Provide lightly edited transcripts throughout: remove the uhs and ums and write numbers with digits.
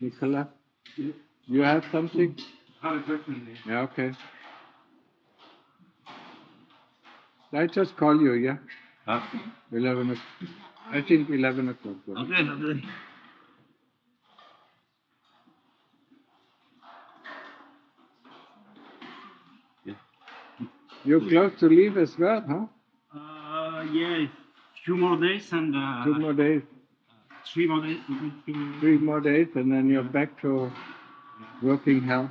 Nicola, you have something? Yeah, okay. I just call you, yeah? Huh? 11 o'clock. I think 11 o'clock. Okay. You're close to leave as well, huh? Yeah, few more days and 2 more days. 3 more days. 3 more days, and then you're back to working hell.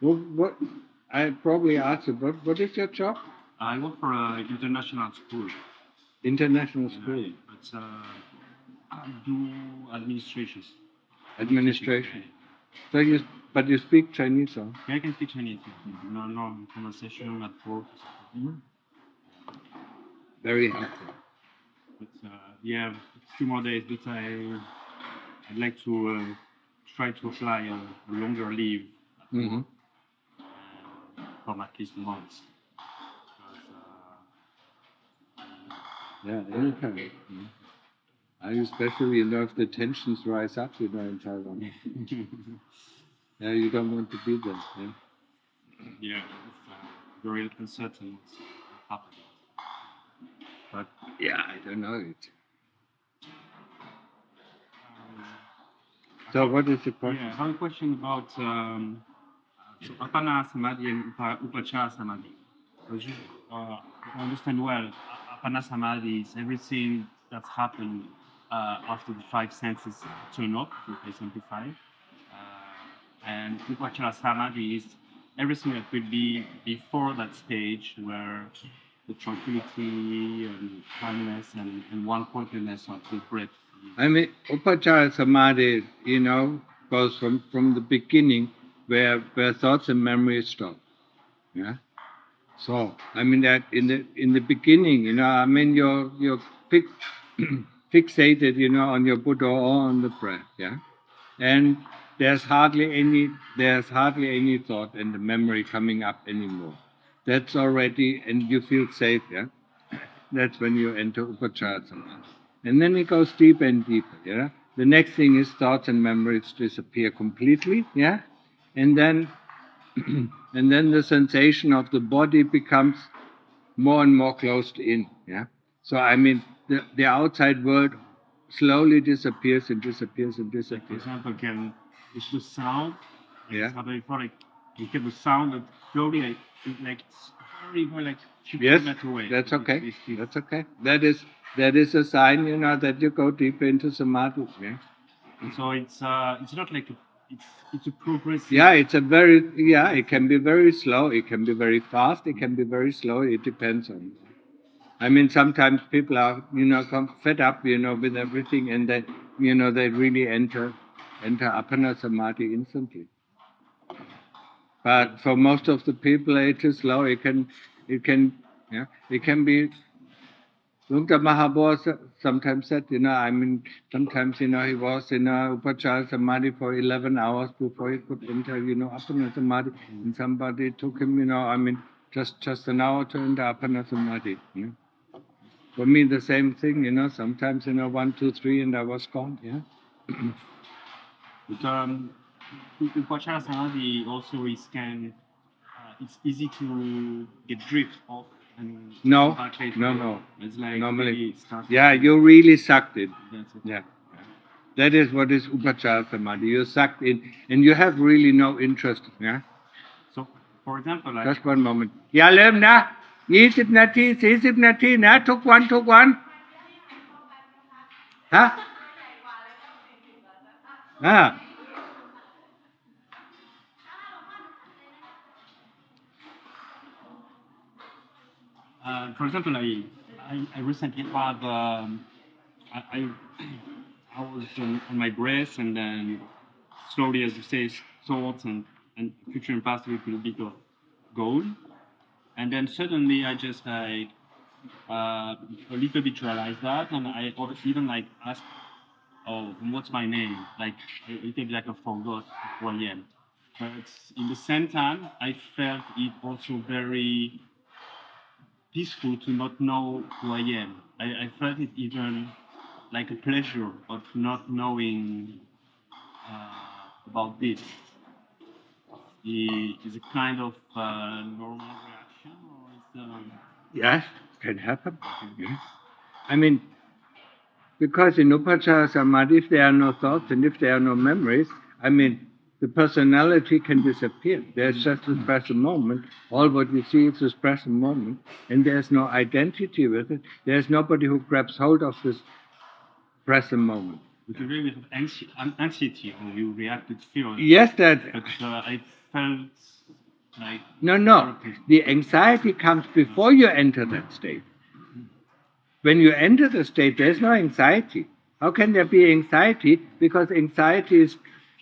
What? I probably asked you, what is your job? I work for an international school. International school. But I do administration. Administration. So but you speak Chinese, huh? Yeah, I can speak Chinese. No conversation at work. Very helpful. But yeah, 2 more days. But I'd like to try to apply a longer leave at work, from at least months. Yeah, anytime. And especially, if the tensions rise up, in Thailand. Yeah, you don't want to be there. Yeah. Yeah, it's very uncertain what's happening. But yeah, I don't know it. So what is the question? Yeah, I have a question about Apana Samadhi and Upacara Samadhi. Because if I understand well, Apana Samadhi is everything that's happened after the 5 senses turn off, if I simplify. And Upacara Samadhi is everything that will be before that stage where the tranquility and calmness and one-pointedness of the breath. I mean, Upacara Samadhi, goes from the beginning where thoughts and memories stop. Yeah. So I mean that in the beginning, you're fixated, on your Buddha or on the breath. Yeah. And there's hardly any thought and the memory coming up anymore. That's already, and you feel safe. Yeah. That's when you enter Upacara Samadhi. And then it goes deeper and deeper, yeah? The next thing is thoughts and memories disappear completely, yeah? And then and then the sensation of the body becomes more and more closed in, yeah? So I mean the outside world slowly disappears and disappears and disappears. Like, for example, it's the sound, Yeah. it's very like you get the sound that slowly like it's very like few Yes, kilometers away. that's okay. That's okay. That is a sign, that you go deeper into samadhi. Yeah. So it's not like it's a progressive. Yeah, it can be very slow, it can be very fast, it can be very slow. It depends on. I mean, sometimes people are, fed up, with everything, and they really enter apana samadhi instantly. But for most of the people, it is slow. It can be. Dr. Mahabodh sometimes said, sometimes, he was in Upacara Samadhi for 11 hours before he could enter, Apana Samadhi. And somebody took him, just an hour to enter Apana Samadhi. For me, the same thing, sometimes, 1, 2, 3, and I was gone, yeah. But Upacara Samadhi also it's easy to get drift off. And No. It's like normally, you really sucked in. That's it. Yeah. That is what is Upacara Samadhi. You're sucked in, and you have really no interest. Yeah. So, for example, just one moment. อย่าลืมนะ20 นาที 40 นาทีนะทุกวันฮะfor example, I recently had I was on my breath, and then slowly, as you say, thoughts and future and past with a bit of goal, and then suddenly I just a little bit realized that, and I even asked, "Oh, what's my name?" Like a little bit like I forgot who I am. But in the same time, I felt it also very peaceful to not know who I am. I felt it even like a pleasure of not knowing about this. Is a kind of normal reaction, or is Yes, can happen. Yes. I mean, because in Upacara Samadhi, if there are no thoughts and if there are no memories, I mean, the personality can disappear. There's just this present moment. All what you see is this present moment, and there's no identity with it. There's nobody who grabs hold of this present moment. with a very bit of anxiety, or you react with fear? Yes, that. But I felt like No. The anxiety comes before you enter that state. When you enter the state, there's no anxiety. How can there be anxiety? Because anxiety is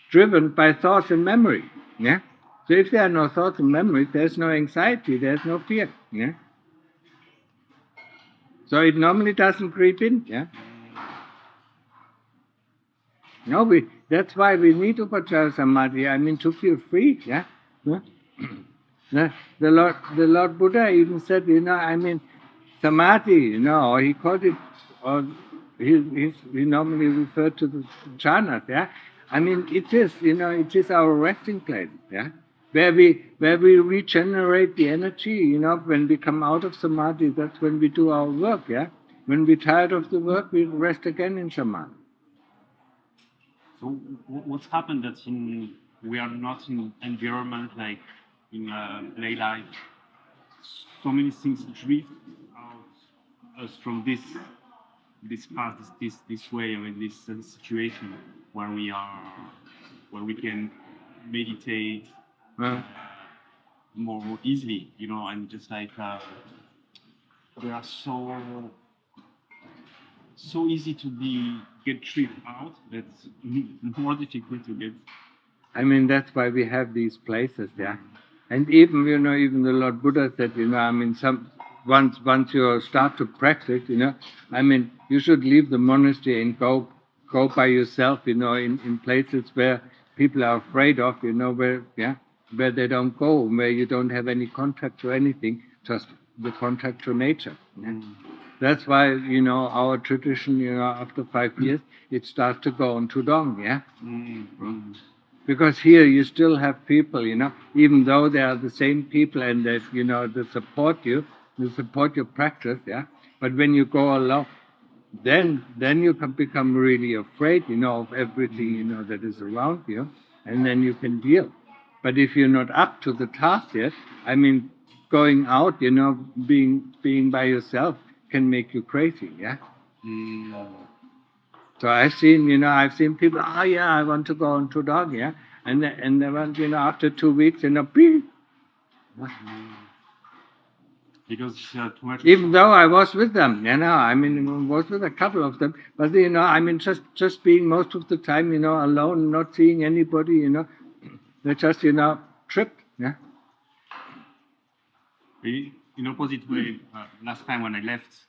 driven by thoughts and memory. Yeah. So if there are no thoughts and memories, there's no anxiety, there's no fear. Yeah. So it normally doesn't creep in. Yeah. No, that's why we need Upacara Samadhi. I mean, to feel free. Yeah. Yeah? The Lord Buddha even said, I mean, Samadhi, or he called it, or he normally referred to the jhanas, yeah. I mean, it is our resting place, yeah, where we regenerate the energy, when we come out of Samadhi. That's when we do our work, yeah. When we're tired of the work, we rest again in Samadhi. So what's happened that we are not in environment like in lay life? So many things drift out us from this path, this way, I mean, this situation where we can meditate more easily, and just like we are so easy to get tripped out. That's more difficult to get. I mean, that's why we have these places, yeah. And even, even the Lord Buddha said, I mean, once you start to practice, I mean, you should leave the monastery and go by yourself, in places where people are afraid of, where they don't go, where you don't have any contact to anything, just the contact to nature. Yeah? That's why, our tradition, after 5 years, it starts to go on Tudong, yeah? Because here you still have people, even though they are the same people and that, they support your practice, yeah? But when you go along, then you can become really afraid, of everything, that is around you, and then you can deal. But if you're not up to the task yet, I mean, going out, being by yourself can make you crazy, yeah? So I've seen people, I want to go on to dog, yeah? And they went, after 2 weeks, beep. Because too much. Even though I was with them, I mean, was with a couple of them, but I mean, just being most of the time, alone, not seeing anybody, they just, tripped, yeah. In opposite way, last time when I left,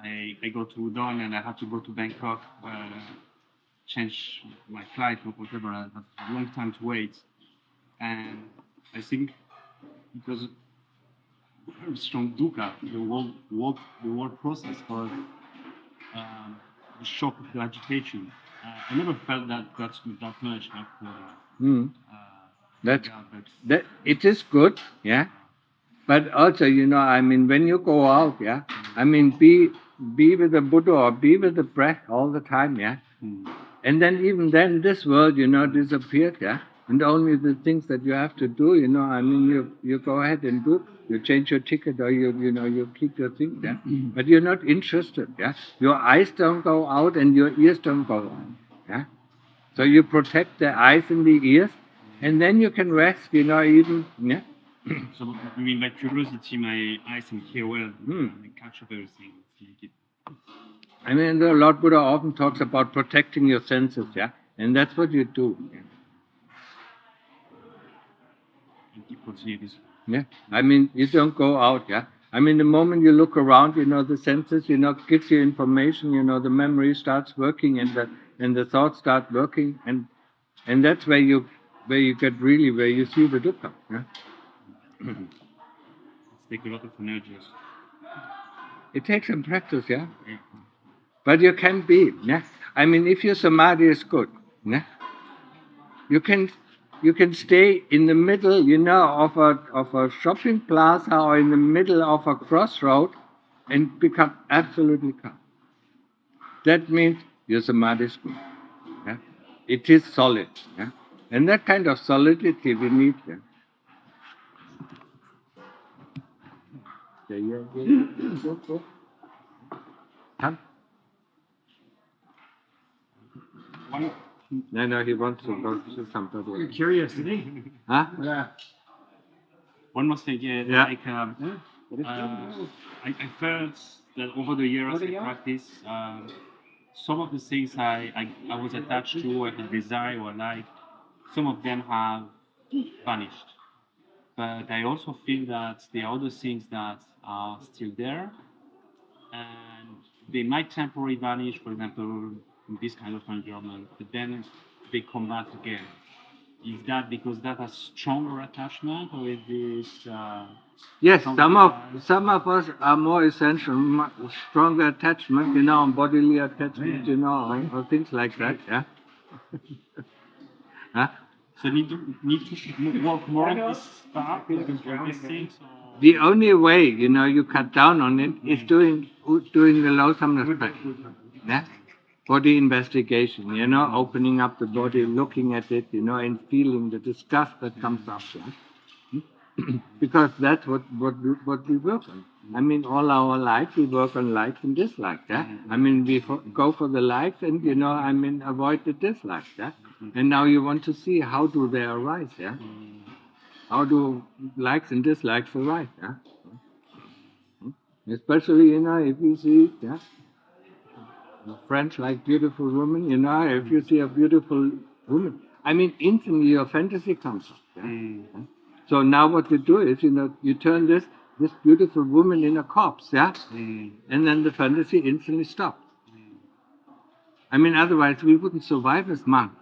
I go to Udon and I have to go to Bangkok, change my flight or whatever. I have a long time to wait, and I think it was very strong dukkha, the whole process was the shock of the agitation. I never felt that much after. That it is good, yeah. But also, I mean, when you go out, yeah, I mean, be with the Buddha or be with the breath all the time, yeah. And then even then, this world, disappeared, yeah. And only the things that you have to do, I mean, you go ahead and do. You change your ticket or you keep your things, yeah. But you're not interested, yeah. Your eyes don't go out and your ears don't go out, yeah. So you protect the eyes and the ears, and then you can rest, even, yeah. So I mean, by curiosity, my eyes can hear well, and catch up everything. I mean, the Lord Buddha often talks about protecting your senses, yeah, and that's what you do. Yeah, I mean, you don't go out, yeah. I mean, the moment you look around, the senses, gives you information, the memory starts working, and the thoughts start working, and that's where you get really where you see the dukkha. Yeah. It takes a lot of energy. It takes some practice, yeah. But you can be. Yeah? I mean, if your samadhi is good, yeah? you can stay in the middle, of a shopping plaza or in the middle of a crossroad and become absolutely calm. That means your samadhi is good. Yeah? It is solid. Yeah? And that kind of solidity we need. Yeah? Yeah. Come. No, he wants to go to somebody. You're curious, isn't he? Huh? Yeah. One more thing, Yeah. like I felt that over the years I practice, some of the things I was attached to, or the desire or like, some of them have vanished. But I also feel that there are other things that are still there, and they might temporarily vanish, for example, in this kind of environment, but then they come back again. Is that because that has stronger attachment, or is this? Yes, some of us are more essential, stronger attachment, bodily attachment, or things like that. Yeah. Huh? So need to work more on this part, on these things. Or? The only way you cut down on it is doing the loathsomeness practice. Yeah. Body investigation, opening up the body, looking at it, and feeling the disgust that comes up. Yeah? Because that's what we work on. I mean, all our life we work on likes and dislikes. Yeah? I mean, we go for the likes and avoid the dislikes. Yeah? And now you want to see how do they arise. Yeah? How do likes and dislikes arise? Yeah? Especially if you see French like beautiful women. If you see a beautiful woman, I mean, instantly your fantasy comes up. Yeah? So now what you do is, you turn this beautiful woman in a corpse, yeah? And then the fantasy instantly stops. I mean, otherwise we wouldn't survive as monks.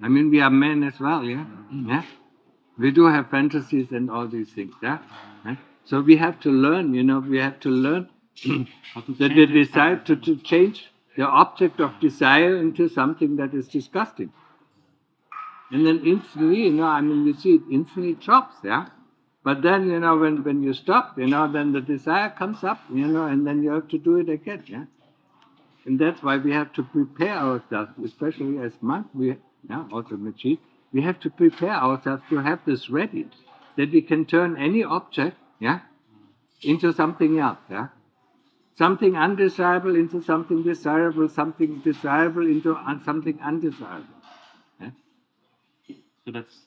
I mean, we are men as well, yeah? Yeah? We do have fantasies and all these things, yeah? Yeah? So we have to learn, that they decide to change the object of desire into something that is disgusting. And then instantly, we see it instantly drops, yeah? But then, when you stop, then the desire comes up, and then you have to do it again, yeah? And that's why we have to prepare ourselves, especially as monks, also Machi, we have to prepare ourselves to have this ready, that we can turn any object, yeah, into something else, yeah? Something undesirable into something desirable, something desirable into something undesirable. Yeah? So that's,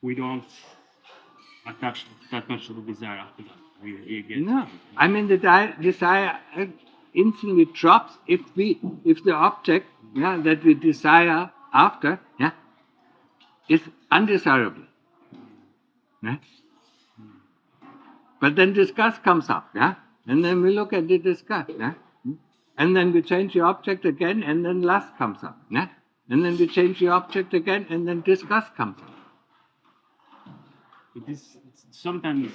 we don't attach that much to the desire after that. We get no, I mean the desire instantly drops if the object that we desire after is undesirable. Yeah? But then disgust comes up, yeah, and then we look at the disgust, yeah, and then we change the object again, and then lust comes up, yeah, and then we change the object again, and then disgust comes up. But this sometimes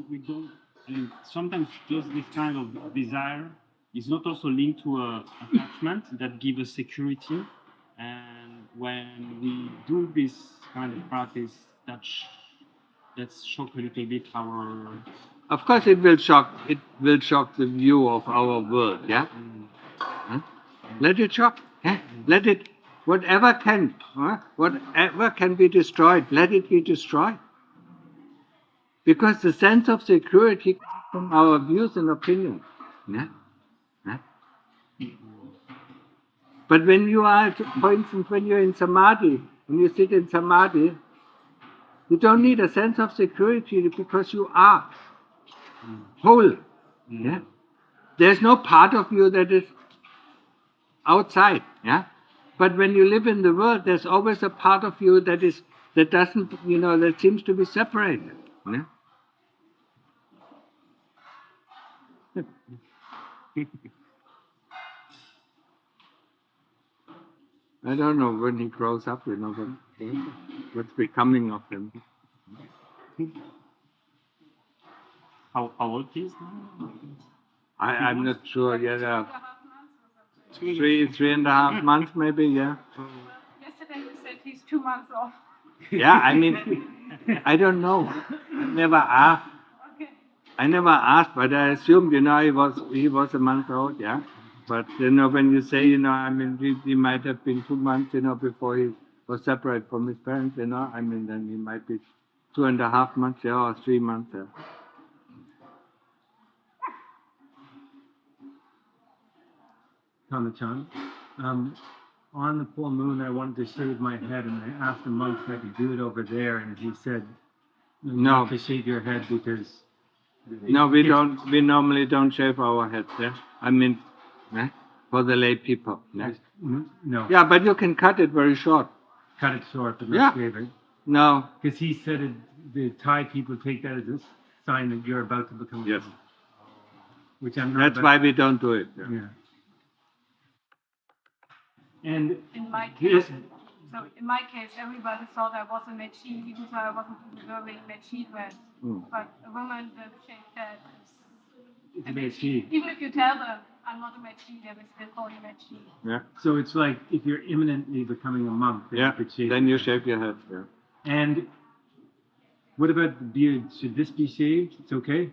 we don't. I mean, sometimes just this kind of desire is not also linked to a attachment that gives us security. And when we do this kind of practice, that's shock a little bit our. Of course, it will shock. It will shock the view of our world. Yeah. Huh? Let it shock. Yeah? Let it. Whatever can be destroyed, let it be destroyed. Because the sense of security comes from our views and opinions. Yeah? Yeah? But when you are, for instance, when you're in Samadhi, when you sit in Samadhi, you don't need a sense of security because you are whole. Yeah? There's no part of you that is outside. Yeah? But when you live in the world, there's always a part of you that doesn't, that seems to be separated. Yeah? I don't know when he grows up, what's becoming of him. How old he is now? I'm not sure yet. three and a half months maybe, yeah. Yesterday you said he's 2 months old. Yeah, I mean, I don't know. I never asked. Okay. I never asked, but I assumed, he was a month old, yeah. But, when you say, I mean, he might have been 2 months, before he was separate from his parents, I mean, then he might be 2.5 months, yeah, or 3 months, yeah. Tama-chan. On the full moon, I wanted to shave my head, and I asked the monk if I could do it over there, and he said, No. not to shave your head because... No, we normally don't shave our heads, yeah. I mean, for the lay people, yeah. No. Yeah, but you can cut it very short. Cut it short, but not Yeah. shave it. No. Because he said the Thai people take that as a sign that you're about to become a Yes. monk. Which I'm not. That's why we don't do it. Yeah. Yeah. And In my this, case, everybody thought I was a Mechi, even though I wasn't even wearing Mechi dress. But a woman with shaved head is it's a Mechi. even if you tell them I'm not a Mechi, they will still call you Mechi. Yeah. So it's like if you're imminently becoming a monk, then Yeah. you could shave. Then you shave your head. Yeah. And what about the beard? Should this be shaved? It's okay?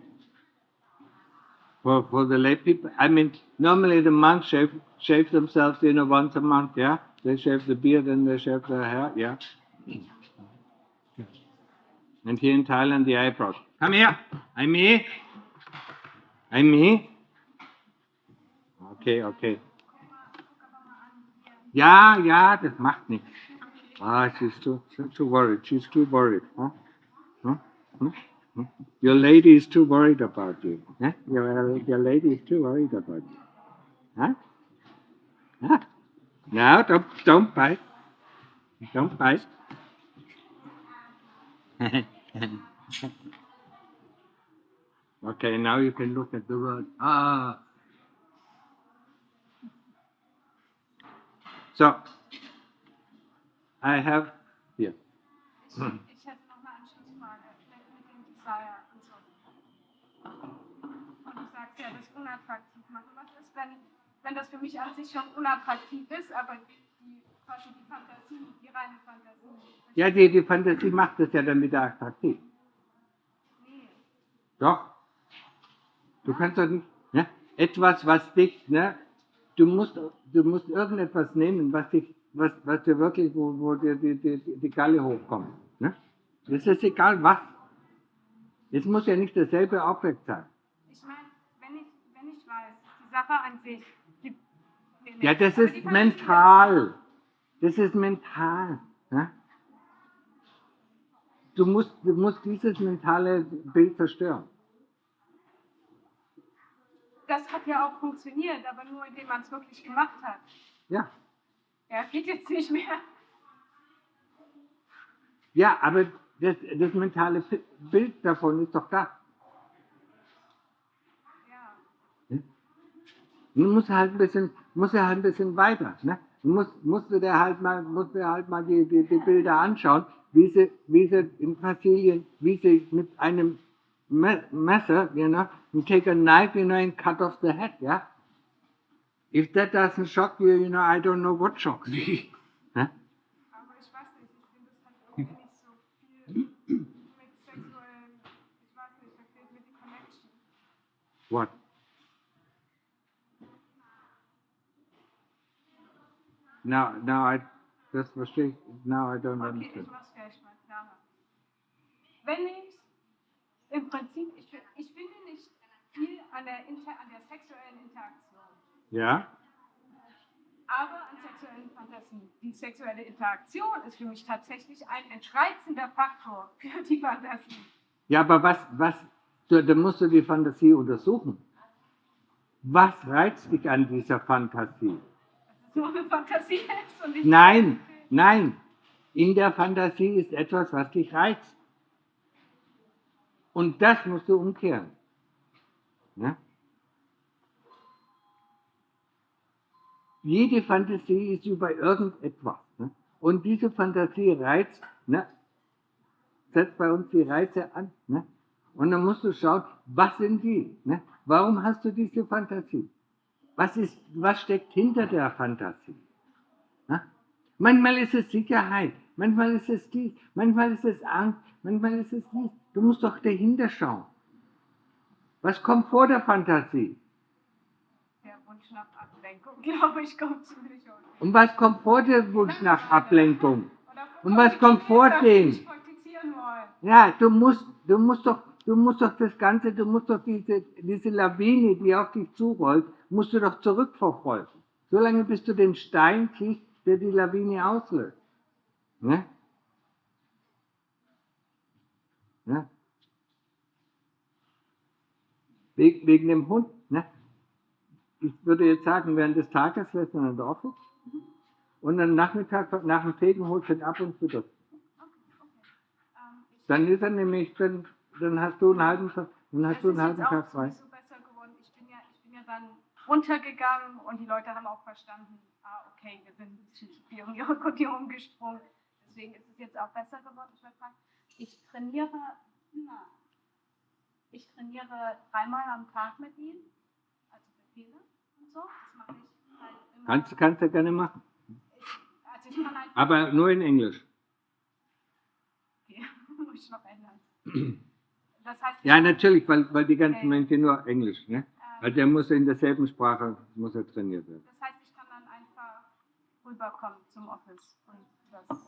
For the lay people, I mean, normally the monks shave themselves, once a month. Yeah. They shave the beard and they shave their hair. Yeah. And here in Thailand, the eyebrows. Come here. I'm here. Okay. Ja, das macht nichts. She's too worried. She's too worried. Huh? Your lady is too worried about you. Huh? Your lady is too worried about you. Huh? Huh? No, don't bite. Don't bite. Okay, now you can look at the world. So, I have here. Ich hätte noch eine Anschlussfrage mit dem Desire und so. Und du sagst ja, das unattraktiv machen. Was ist, wenn das für mich an sich schon unattraktiv ist, aber quasi die Fantasie, die reine Fantasie. Ja, die Fantasie macht es ja dann wieder attraktiv. Nee. Doch. Du kannst doch nicht, ne? Etwas, was dich, ne? Du musst irgendetwas nehmen, was dir wirklich, wo dir die Galle hochkommt. Ne? Das ist egal was. Es muss ja nicht dasselbe Objekt sein. Ich meine, wenn ich weiß, die Sache an sich gibt mir nichts. Ja, das Aber ist die Fantasie mental. Das ist mental. Ne? Du musst dieses mentale Bild zerstören. Das hat ja auch funktioniert, aber nur indem man es wirklich gemacht hat. Ja. Ja, geht jetzt nicht mehr. Ja, aber das mentale Bild davon ist doch da. Ja. Du musst halt ein bisschen weiter. Ne? Musst du dir halt mal die Bilder anschauen, wie sie in Brasilien, wie sie mit einem Messer, you take a knife, and cut off the head, yeah? If that doesn't shock you, I don't know what shocks you. Aber ich weiß nicht, ich finde, es hat irgendwie nicht so viel mit sexuellen, ich weiß nicht, da fehlt mir die Connection. What? Now das verstehe ich, now I don't Okay, understand. ich mach's vielleicht mal klarer. Wenn ich im Prinzip, ich finde nicht viel an der sexuellen Interaktion. Ja? Aber an sexuellen Fantasien. Die sexuelle Interaktion ist für mich tatsächlich ein entreizender Faktor für die Fantasie. Ja, aber da musst du die Fantasie untersuchen. Was reizt dich an dieser Fantasie? Dass es nur eine Fantasie ist und nicht. Nein. In der Fantasie ist etwas, was dich reizt. Und das musst du umkehren. Ne? Jede Fantasie ist über irgendetwas. Ne? Und diese Fantasie reizt, ne? Setzt bei uns die Reize an. Ne? Und dann musst du schauen, was sind die? Ne? Warum hast du diese Fantasie? Was steckt hinter der Fantasie? Ja? Manchmal ist es Sicherheit, manchmal ist es dies, manchmal ist es Angst, manchmal ist es dies. Du musst doch dahinter schauen. Was kommt vor der Fantasie? Der Wunsch nach Ablenkung, glaube ich, kommt ziemlich häufig. Und was kommt vor dem Wunsch nach Ablenkung? Oder Und was kommt vor dem? nicht praktizieren wollen. Ja, du musst doch das Ganze, du musst doch diese Lawine, die auf dich zurollt, musst du doch zurückverfolgen. Solange bis du den Stein siehst, der die Lawine auslöst. Ne? Ne? Wegen dem Hund. Ne? Ich würde jetzt sagen, während des Tages lässt man in der Office und am Nachmittag nach dem Fegen holst du ihn ab und fütterst. Dann ist er nämlich, dann hast du einen halben Tag, frei. Ist so besser geworden. Ich bin ja dann runtergegangen und die Leute haben auch verstanden, okay, wir sind ein bisschen zu viel um ihre Kodierung gesprungen. Deswegen ist es jetzt auch besser geworden. Ich wollte fragen, ich trainiere 3-mal am Tag mit ihm, also Befehle und so. Das mache ich halt immer. Kannst du gerne machen. Ich kann einfach, Aber nur in Englisch. okay, muss ich noch ändern. Das heißt, Ja, natürlich, weil die ganzen Menschen nur Englisch, ne? Weil der muss in derselben Sprache trainiert werden. Das heißt, ich kann dann einfach rüberkommen zum Office und das. Oder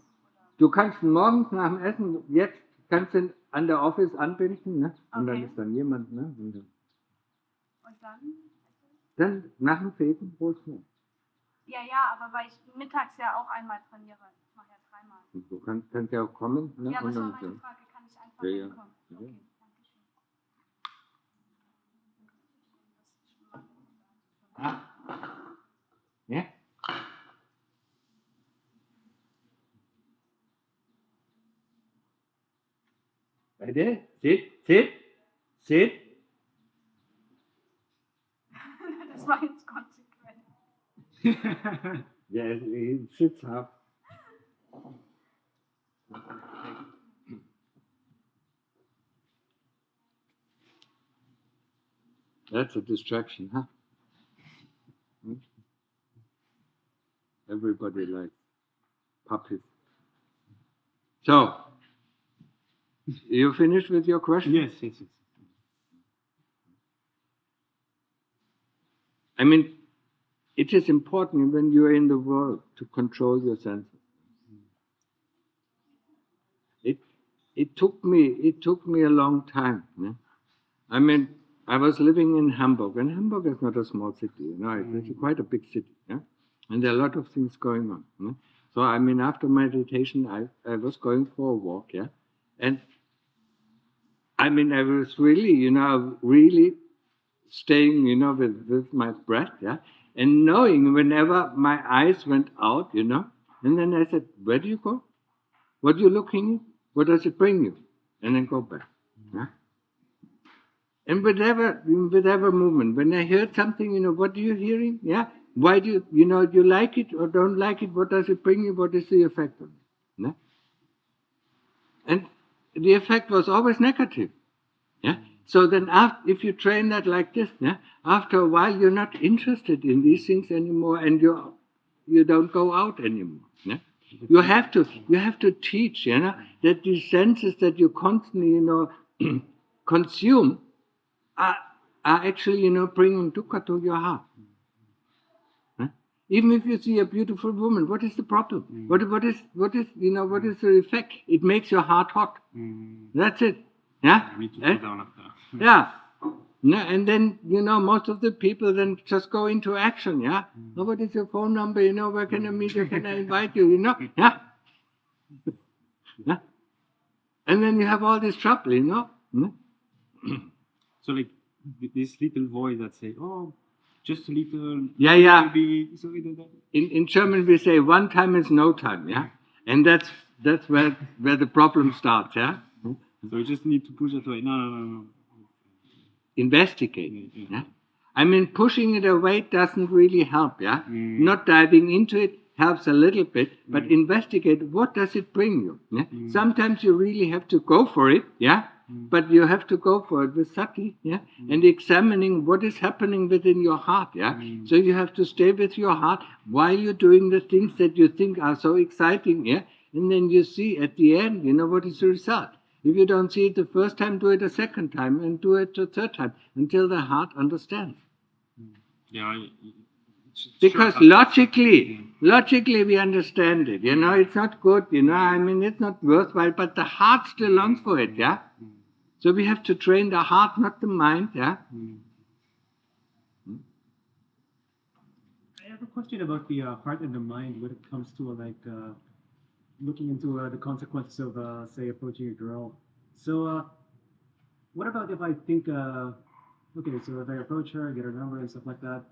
Du kannst morgens nach dem Essen, jetzt kannst du an der Office anbinden, ne? Und dann Okay. ist dann jemand, ne? Und dann? Dann nach dem Fegen holst du. Ja, aber weil ich mittags ja auch einmal trainiere. Ich mache ja 3-mal. Du kannst ja auch kommen, ne? Ja, aber Und das war dann, meine Frage. Kann ich einfach Ja, ja. hinkommen? Ja. Okay, danke schön. Ja? Beide? Sit. Das war jetzt konsequent. Ja, sitzhaft. That's a distraction, huh? Everybody likes puppies. So, you finished with your question? Yes. I mean, it is important when you are in the world to control your senses. It took me a long time. Ne? I mean, I was living in Hamburg, and Hamburg is not a small city. You know, it's quite a big city. Yeah? And there are a lot of things going on. Ne? So, I mean, after meditation, I was going for a walk, yeah? And I mean, I was really staying, with my breath, yeah? And knowing whenever my eyes went out, and then I said, where do you go? What are you looking at? What does it bring you? And then go back. Yeah? And with every movement, when I heard something, what are you hearing? Yeah? Why do you, you like it or don't like it? What does it bring you? What is the effect of it? Yeah? And the effect was always negative. Yeah? So then if you train that like this, yeah, after a while you're not interested in these things anymore, and you don't go out anymore. Yeah? You have to teach, that these senses that you constantly, consume are actually, bringing dukkha to your heart. Huh? Even if you see a beautiful woman, what is the problem? What is the effect? It makes your heart hot. That's it. Yeah. I need to go down after. Yeah. No, and then, most of the people then just go into action, yeah? Oh, what is your phone number, where can I meet you, can I invite you, Yeah? Yeah? And then you have all this trouble, So like this little voice that say, oh, just a little. Yeah. Maybe, In German we say one time is no time, yeah? And that's where the problem starts, yeah? So you just need to push it away. No. Investigate. Yeah? I mean, pushing it away doesn't really help. Yeah, not diving into it helps a little bit, but investigate. What does it bring you? Yeah? Sometimes you really have to go for it. Yeah, But you have to go for it with sati, yeah, and examining what is happening within your heart, yeah. So you have to stay with your heart while you're doing the things that you think are so exciting, yeah, and then you see at the end, what is the result. If you don't see it the first time, do it a second time, and do it the third time, until the heart understands. Yeah, Because logically we understand it. It's not good. It's not worthwhile. But the heart still longs for it. Yeah. So we have to train the heart, not the mind. Yeah. I have a question about the heart and the mind when it comes to looking into the consequences of, say, approaching a girl. So, what about if I think, okay, so if I approach her, get her number and stuff like that,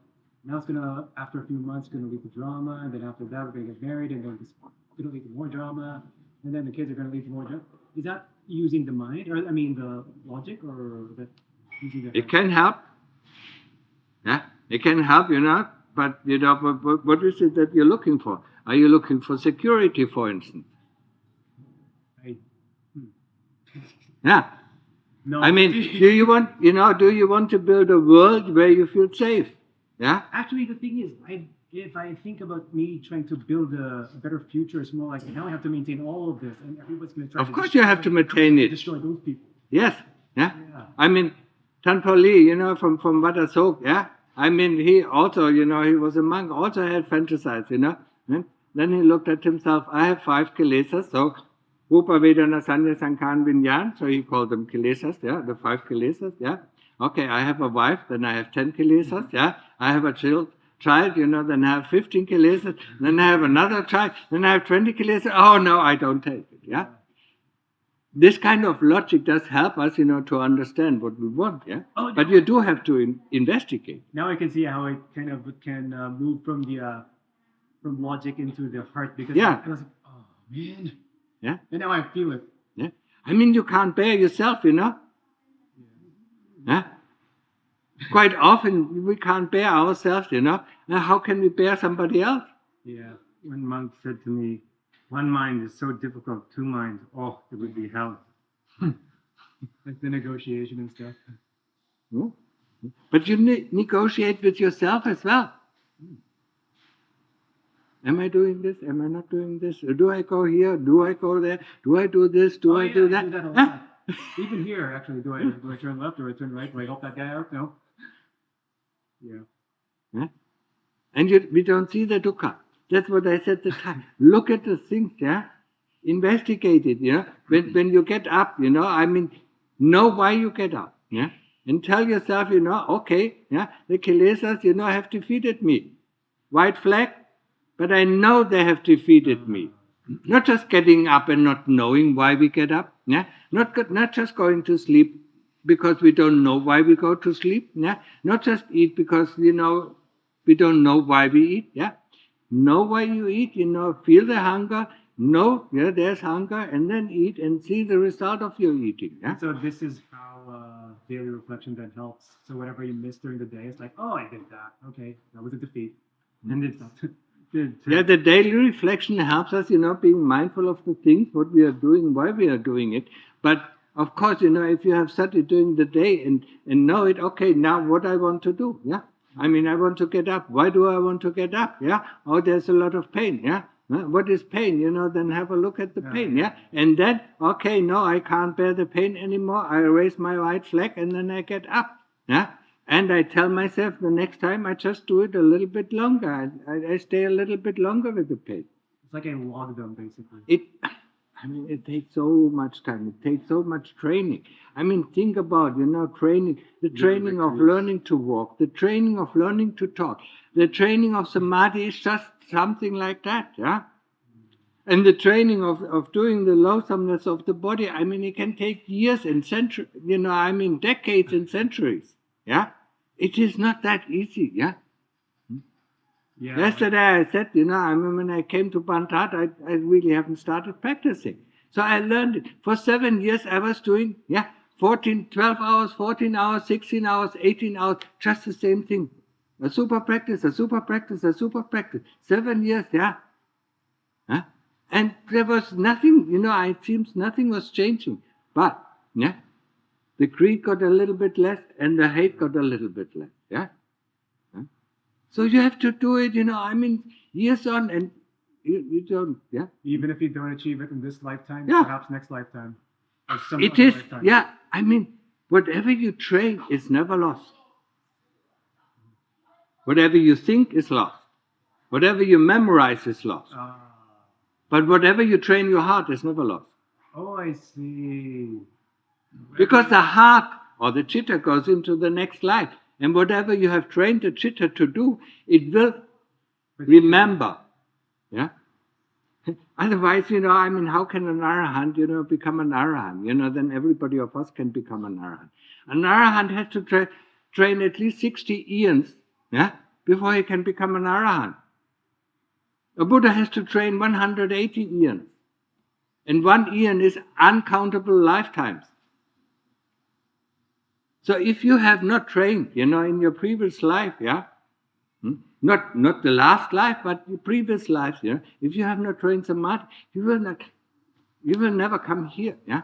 now it's gonna, after a few months, gonna lead to drama, and then after that, we're gonna get married, and then it's gonna lead to more drama, and then the kids are gonna lead to more drama. Is that using the mind, or the logic, or that using the? It can help. Yeah, it can help. But what is it that you're looking for? Are you looking for security, for instance? Yeah. No. Do you want to build a world where you feel safe? Yeah. Actually, the thing is, if I think about me trying to build a better future, it's more like now I have to maintain all of this, and everyone's going to try. Of course, you have to maintain it. Destroy those people. Yes. Yeah. Tanpo Lee, from Vadasok, yeah. He also, he was a monk, also had fantasies, And then he looked at himself. I have 5 kilesas, so Rupa Vedana Sanya Sankhan Vinyan, so he called them kilesas, yeah, the 5 kilesas, yeah. Okay, I have a wife, then I have 10 kilesas, yeah. I have a child, then I have 15 kilesas, then I have another child, then I have 20 kilesas. Oh no, I don't take it, yeah. This kind of logic does help us, to understand what we want, yeah. Oh, but you do have to investigate. Now I can see how it kind of can move from the from logic into the heart, because I was like, oh man, yeah. And now I feel it. Yeah, you can't bear yourself, Yeah. Quite often we can't bear ourselves, Now how can we bear somebody else? Yeah. One monk said to me, one mind is so difficult, 2 minds, oh, it would be hell. Like the negotiation and stuff. But you negotiate with yourself as well. Am I doing this? Am I not doing this? Do I go here? Do I go there? Do I do this? Do I do that? I do that a lot. Even here, actually, do I turn left or I turn right? Do I help that guy out? No. Yeah. And we don't see the dukkha. That's what I said at the time. Look at the things, yeah. Investigate it, When you get up, know why you get up, yeah. And tell yourself, okay, yeah, the kilesas, have defeated me. White flag, but I know they have defeated me. Not just getting up and not knowing why we get up, yeah. Not just going to sleep because we don't know why we go to sleep, yeah. Not just eat because we don't know why we eat, yeah. Know why you eat, feel the hunger, know, there's hunger, and then eat and see the result of your eating. Yeah? So this is how daily reflection then helps. So whatever you miss during the day, it's like, oh, I did that. Okay, that was a defeat. And it's the daily reflection helps us, being mindful of the things, what we are doing, why we are doing it. But of course, if you have studied during the day and know it, okay, now what I want to do, yeah. I want to get up. Why do I want to get up? Yeah. Oh, there's a lot of pain. Yeah. What is pain? Then have a look at the pain. Yeah. And then, okay, no, I can't bear the pain anymore. I raise my white flag and then I get up. Yeah. And I tell myself the next time I just do it a little bit longer. I stay a little bit longer with the pain. It's like a lockdown, basically. It takes so much time. It takes so much training. Think about, training, the training of learning to walk, the training of learning to talk, the training of samadhi is just something like that, yeah? And the training of doing the loathsomeness of the body, it can take years and centuries, decades and centuries, yeah? It is not that easy, yeah? Yeah. Yesterday I said, when I came to Bantat, I really haven't started practicing. So I learned it. For 7 years I was doing, 12 hours, 14 hours, 16 hours, 18 hours, just the same thing. A super practice, a super practice, a super practice. 7 years, yeah. And there was nothing, it seems nothing was changing. But, the greed got a little bit less, and the hate got a little bit less. Yeah. Huh? So you have to do it, years on, and you don't. Yeah. Even if you don't achieve it in this lifetime, Yeah. perhaps next lifetime, or some It other is. lifetime. Yeah. Whatever you train is never lost. Whatever you think is lost. Whatever you memorize is lost. But whatever you train your heart is never lost. Oh, I see. Because the heart or the chitta goes into the next life. And whatever you have trained the chitta to do, it will remember. Yeah? Otherwise, how can an arahant, become an arahant? Then everybody of us can become an arahant. An arahant has to train at least 60 eons, yeah, before he can become an arahant. A Buddha has to train 180 eons. And one eon is uncountable lifetimes. So if you have not trained, in your previous life, yeah, not the last life, but the previous life, yeah, if you have not trained Samadhi, you will never come here, yeah.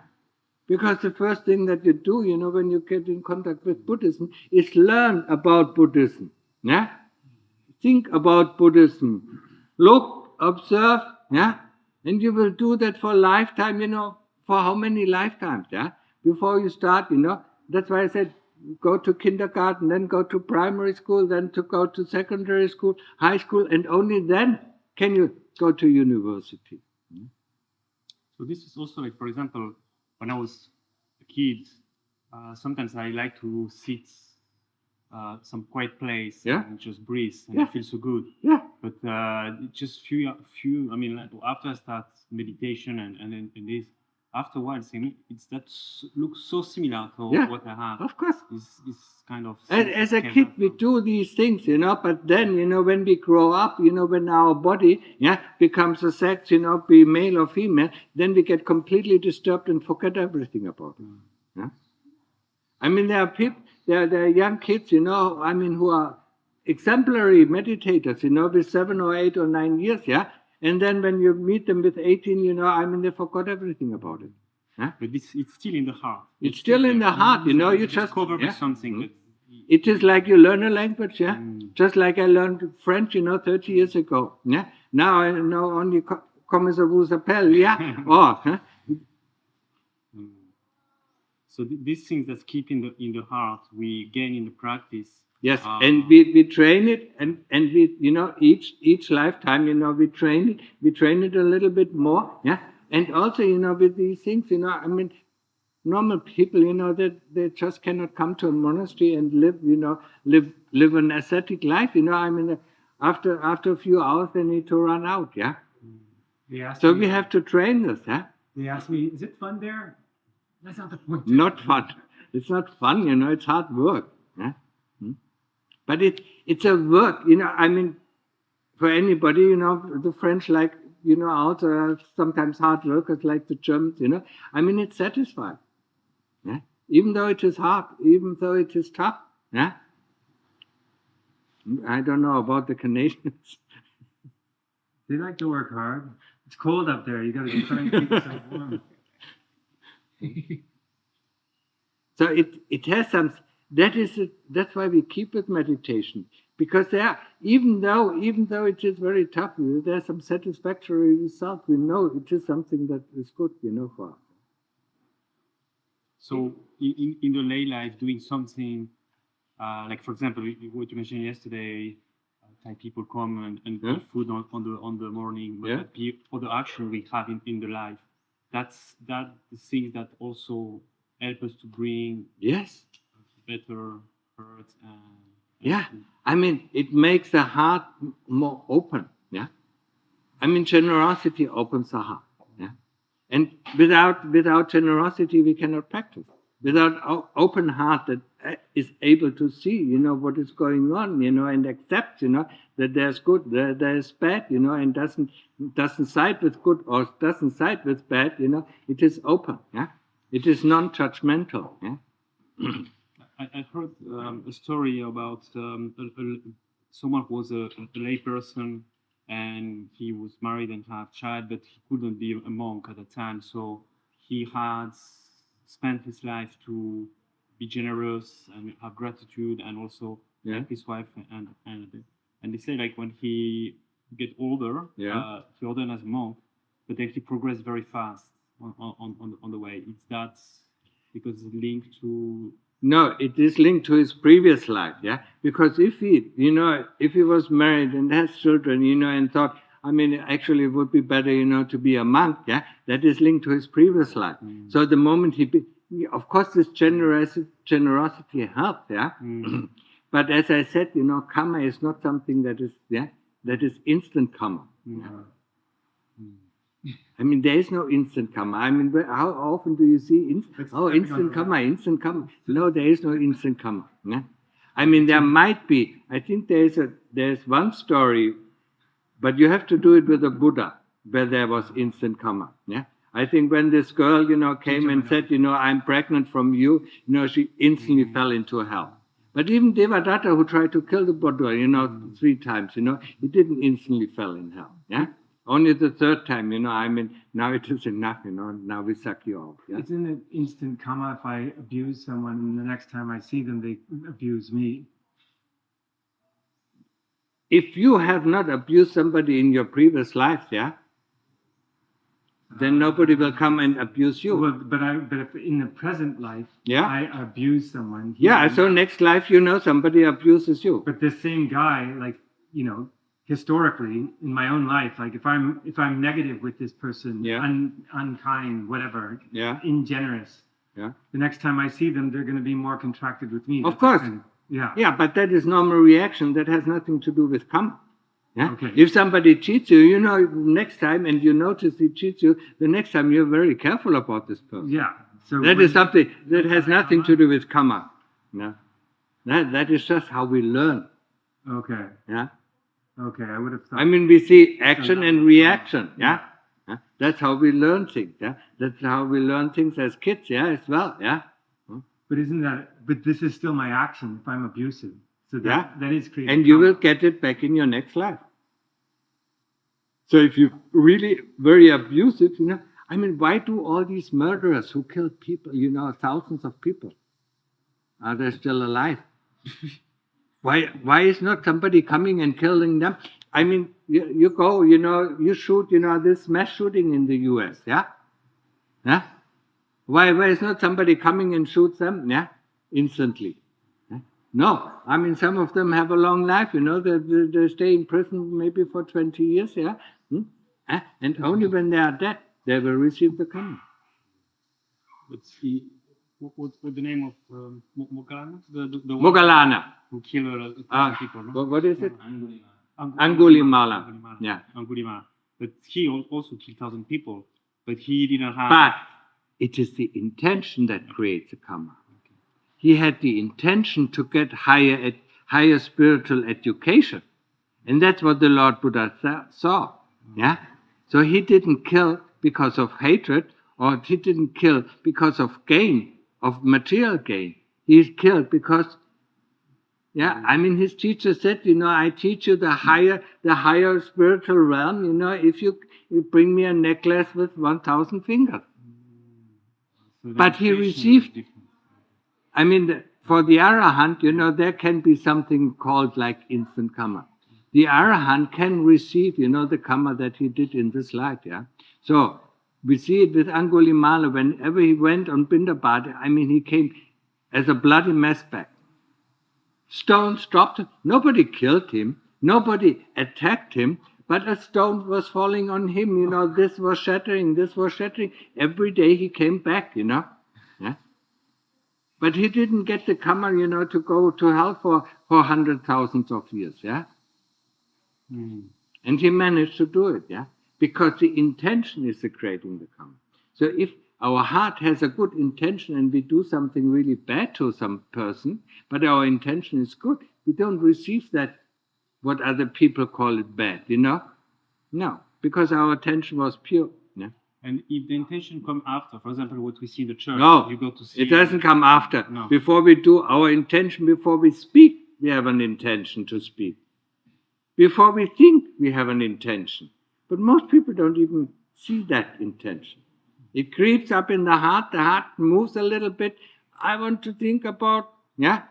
Because the first thing that you do, when you get in contact with Buddhism, is learn about Buddhism, yeah. Think about Buddhism, look, observe, yeah, and you will do that for a lifetime, for how many lifetimes, yeah, before you start, That's why I said go to kindergarten, then go to primary school, then to go to secondary school, high school, and only then can you go to university. So this is also like, for example, when I was a kid, sometimes I like to sit some quiet place and just breathe, and I feel so good. Yeah. But just few. I mean, like, after I start meditation and this, afterwards, looks so similar to what I have. Of course. It's kind of. As a kid, we do these things, but then, when we grow up, when our body, becomes a sex, be male or female, then we get completely disturbed and forget everything about it. Yeah? There are people, there are young kids, who are exemplary meditators, with 7 or 8 or 9 years, yeah? And then when you meet them with 18, they forgot everything about it. Yeah? But it's still in the heart. It's still in the heart, you just cover with something. It is like you learn a language, yeah? Just like I learned French, 30 years ago, yeah? Now I know only comment vous appelle, yeah? So these things that keep in the heart, we gain in the practice. Yes, and we train it, and we, each lifetime, we train it a little bit more, yeah? And also, with these things, normal people, they just cannot come to a monastery and live an ascetic life, after a few hours they need to run out, yeah? So we have to train this, yeah? They asked me, is it fun there? That's not the point. Not fun. It's not fun, it's hard work, yeah? But it's a work, for anybody, the French like, also sometimes hard workers like the Germans, it's satisfying. Yeah? Even though it is hard, even though it is tough. Yeah? I don't know about the Canadians. They like to work hard. It's cold up there. You got to try and keep yourself warm. So it has some. That's why we keep with meditation, because even though it is very tough, there's some satisfactory result. We know it is something that is good, for us. So in the lay life, doing something like, for example, what you mentioned yesterday, Thai people come and eat food on the morning, but other action we have in the life, that's the things that also help us to bring better heart. It makes the heart more open. Yeah, generosity opens the heart. Yeah, and without generosity we cannot practice. Without open heart that is able to see, what is going on, and accept, that there's good, there's bad, and doesn't side with good or doesn't side with bad, it is open. Yeah, it is non-judgmental. Yeah. I heard a story about someone who was a lay person, and he was married and had a child, but he couldn't be a monk at the time, so he had spent his life to be generous and have gratitude, and also Yeah. help his wife. And they say like when he get older, Yeah. he ordained as a monk, but then he progressed very fast on the way. It's that because it's linked to. No, it is linked to his previous life, yeah? Because if he was married and has children, and thought, actually it would be better, to be a monk, yeah? That is linked to his previous life. So the moment of course this generosity helped, yeah? But as I said, karma is not something that is instant karma. Yeah? There is no instant karma. How often do you see instant karma? No, there is no instant karma. Yeah? There might be. I think there's one story, but you have to do it with a Buddha, where there was instant karma. Yeah? I think when this girl, came and said, I'm pregnant from you, she instantly fell into hell. But even Devadatta, who tried to kill the Buddha, 3 times, he didn't instantly fell in hell. Yeah? Only the 3rd time, now it is enough, now we suck you off. Yeah? Isn't it instant karma if I abuse someone and the next time I see them, they abuse me? If you have not abused somebody in your previous life, yeah, then nobody will come and abuse you. Well, but if in the present life, Yeah. I abuse someone. So next life, somebody abuses you. But this same guy, like, historically in my own life, like if I'm negative with this person, Yeah. Unkind, whatever, Yeah. Ingenerous, Yeah. the next time I see them, they're going to be more contracted with me. Of course. Yeah. Yeah, but that is normal reaction. That has nothing to do with karma. Yeah? Okay. If somebody cheats you, next time, and you notice he cheats you, the next time you're very careful about this person. Yeah. So That is something that has nothing to do with karma. Yeah? That is just how we learn. Okay. Yeah? Okay, I would have thought. We see action and reaction. Yeah? Yeah? That's how we learn things. Yeah? That's how we learn things as kids. Yeah, as well. Yeah. But this is still my action if I'm abusive. So that is creating. And you will get it back in your next life. So if you're really very abusive, why do all these murderers who kill people, thousands of people, are they still alive? Why is not somebody coming and killing them? You go, you shoot, this mass shooting in the US, yeah? Yeah? Why is not somebody coming and shoots them, yeah? Instantly. Yeah? No, some of them have a long life, they stay in prison maybe for 20 years, yeah? And only when they are dead, they will receive the karma. What's the name of Moggallana? The one Moggallana. who killed people, no? What is it? Angulimala. Yeah. Angulimala. But he also killed 1,000 people, but he didn't have. But it is the intention that creates a karma. He had the intention to get higher spiritual education. And that's what the Lord Buddha saw. Yeah? So he didn't kill because of hatred, or he didn't kill because of gain, of material gain. He killed because, his teacher said, I teach you the higher spiritual realm, if you bring me a necklace with 1,000 fingers. So but he received, for the Arahant, there can be something called like instant karma. The Arahant can receive, the karma that he did in this life, yeah? So, we see it with Angulimala. Whenever he went on Bindabat, he came as a bloody mess bag. Stones dropped him. Nobody killed him. Nobody attacked him. But a stone was falling on him, this was shattering. Every day he came back, Yeah? But he didn't get the karma, to go to hell for 100,000 of years, yeah? And he managed to do it, yeah? Because the intention is the creating the karma. So if our heart has a good intention and we do something really bad to some person, but our intention is good, we don't receive that, what other people call it bad, No, because our intention was pure. Yeah? And if the intention come after, for example, what we see in the church, no, you go to see. It doesn't come after. No. Before we do our intention, before we speak, we have an intention to speak. Before we think, we have an intention. But most people don't even see that intention. It creeps up in the heart moves a little bit. I want to think about, yeah,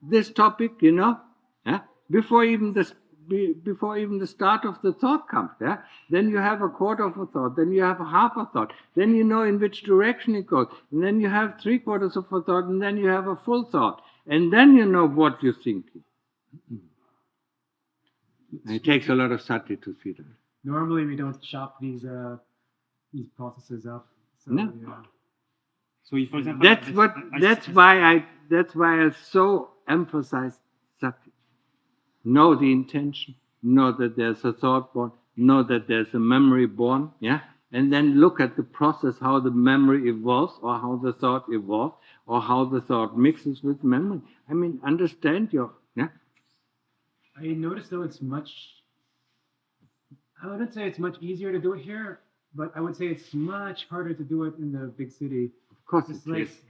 this topic, yeah, before even the start of the thought comes, yeah. Then you have a quarter of a thought, then you have a half a thought, then you know in which direction it goes, and then you have 3/4 of a thought, and then you have a full thought, and then you know what you're thinking. It takes a lot of sati to see that. Normally we don't chop these processes up. So, No. yeah. So, if, for example, That's why I so emphasize sati. Know the intention, know that there's a thought born, know that there's a memory born, yeah, and then look at the process, how the memory evolves, or how the thought evolves, or how the thought mixes with memory. I mean, understand your, yeah. I noticed though I wouldn't say it's much easier to do it here, but I would say it's much harder to do it in the big city. Of course, It's it like is.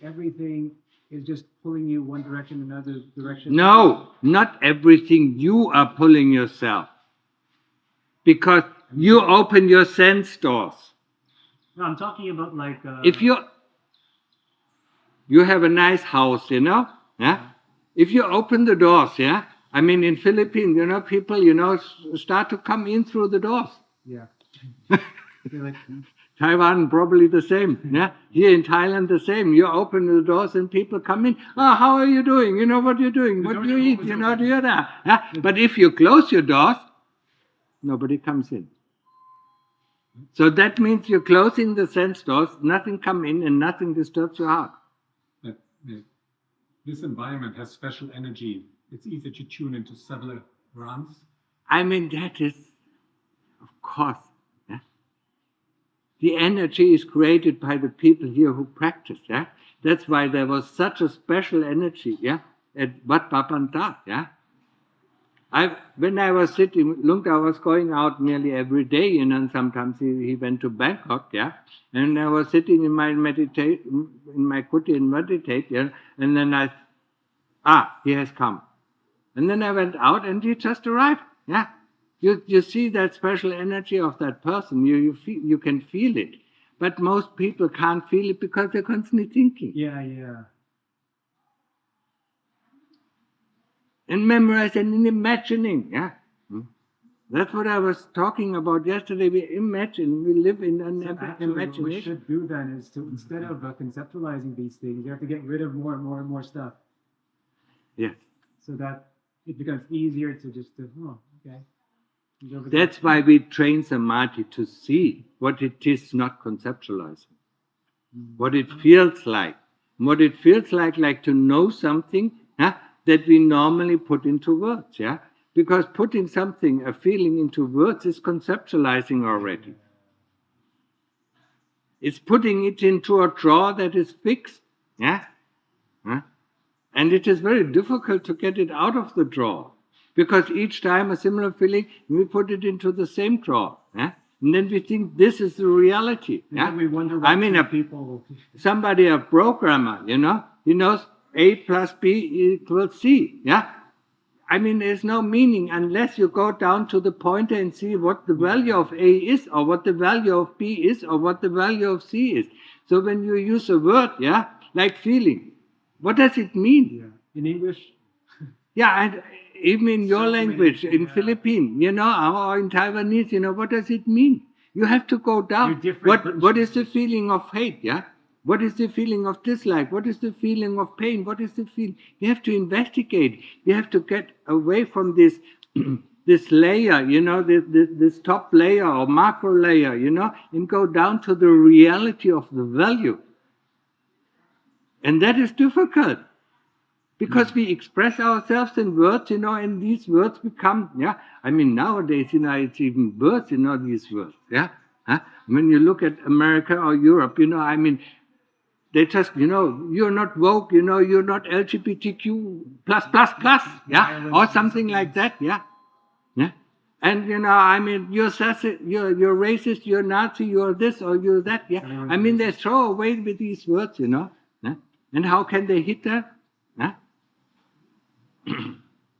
everything is just pulling you one direction, another direction. No, not everything. You are pulling yourself. Because you open your sense doors. No, I'm talking about like... If you have a nice house, yeah? If you open the doors, yeah? I mean, in Philippines, people, start to come in through the doors. Yeah. They're like, Taiwan, probably the same. Yeah, here in Thailand, the same. You open the doors and people come in. Oh, how are you doing? You know what you're doing? What do you eat? Do you that? Yeah? But if you close your doors, nobody comes in. So that means you're closing the sense doors. Nothing come in and nothing disturbs your heart. This environment has special energy. It's easy to tune into several runs. I mean, that is, of course. The energy is created by the people here who practice. Yeah, that's why there was such a special energy. Yeah, at Wat Papanta. Yeah, when I was sitting, Lungta was going out nearly every day, and sometimes he went to Bangkok. Yeah, and I was sitting in my kuti and meditate. Yeah, and then he has come, and then I went out, and he just arrived. Yeah. You see that special energy of that person. You can feel it, but most people can't feel it because they're constantly thinking. Yeah. And memorizing and imagining. Yeah, that's what I was talking about yesterday. We imagine. We live in an imagination. What we should do then is to, instead of conceptualizing these things, you have to get rid of more and more stuff. Yes. So that it becomes easier to just okay. That's why we train Samadhi, to see what it is, not conceptualizing. What it feels like. What it feels like to know something that we normally put into words. Yeah? Because putting something, a feeling, into words is conceptualizing already. It's putting it into a drawer that is fixed. Yeah? And it is very difficult to get it out of the drawer. Because each time a similar feeling, we put it into the same drawer. And then we think this is the reality. And we wonder why people... Somebody, a programmer, he knows A plus B equals C. Yeah? I mean, there's no meaning unless you go down to the pointer and see what the value of A is, or what the value of B is, or what the value of C is. So when you use a word, like feeling, what does it mean? Yeah. In English? Yeah, and even in your language, in Philippine, or in Taiwanese, what does it mean? You have to go down. What is the feeling of hate? Yeah, what is the feeling of dislike? What is the feeling of pain? What is the feeling? You have to investigate. You have to get away from this this layer, this top layer or macro layer, and go down to the reality of the value. And that is difficult. Because we express ourselves in words, and these words become, I mean, nowadays, it's even worse, these words, When you look at America or Europe, I mean, they just, you're not woke, you're not LGBTQ plus, or something like that, And, I mean, you're racist, you're Nazi, you're this or you're that, I mean, they throw away with these words, And how can they hit that?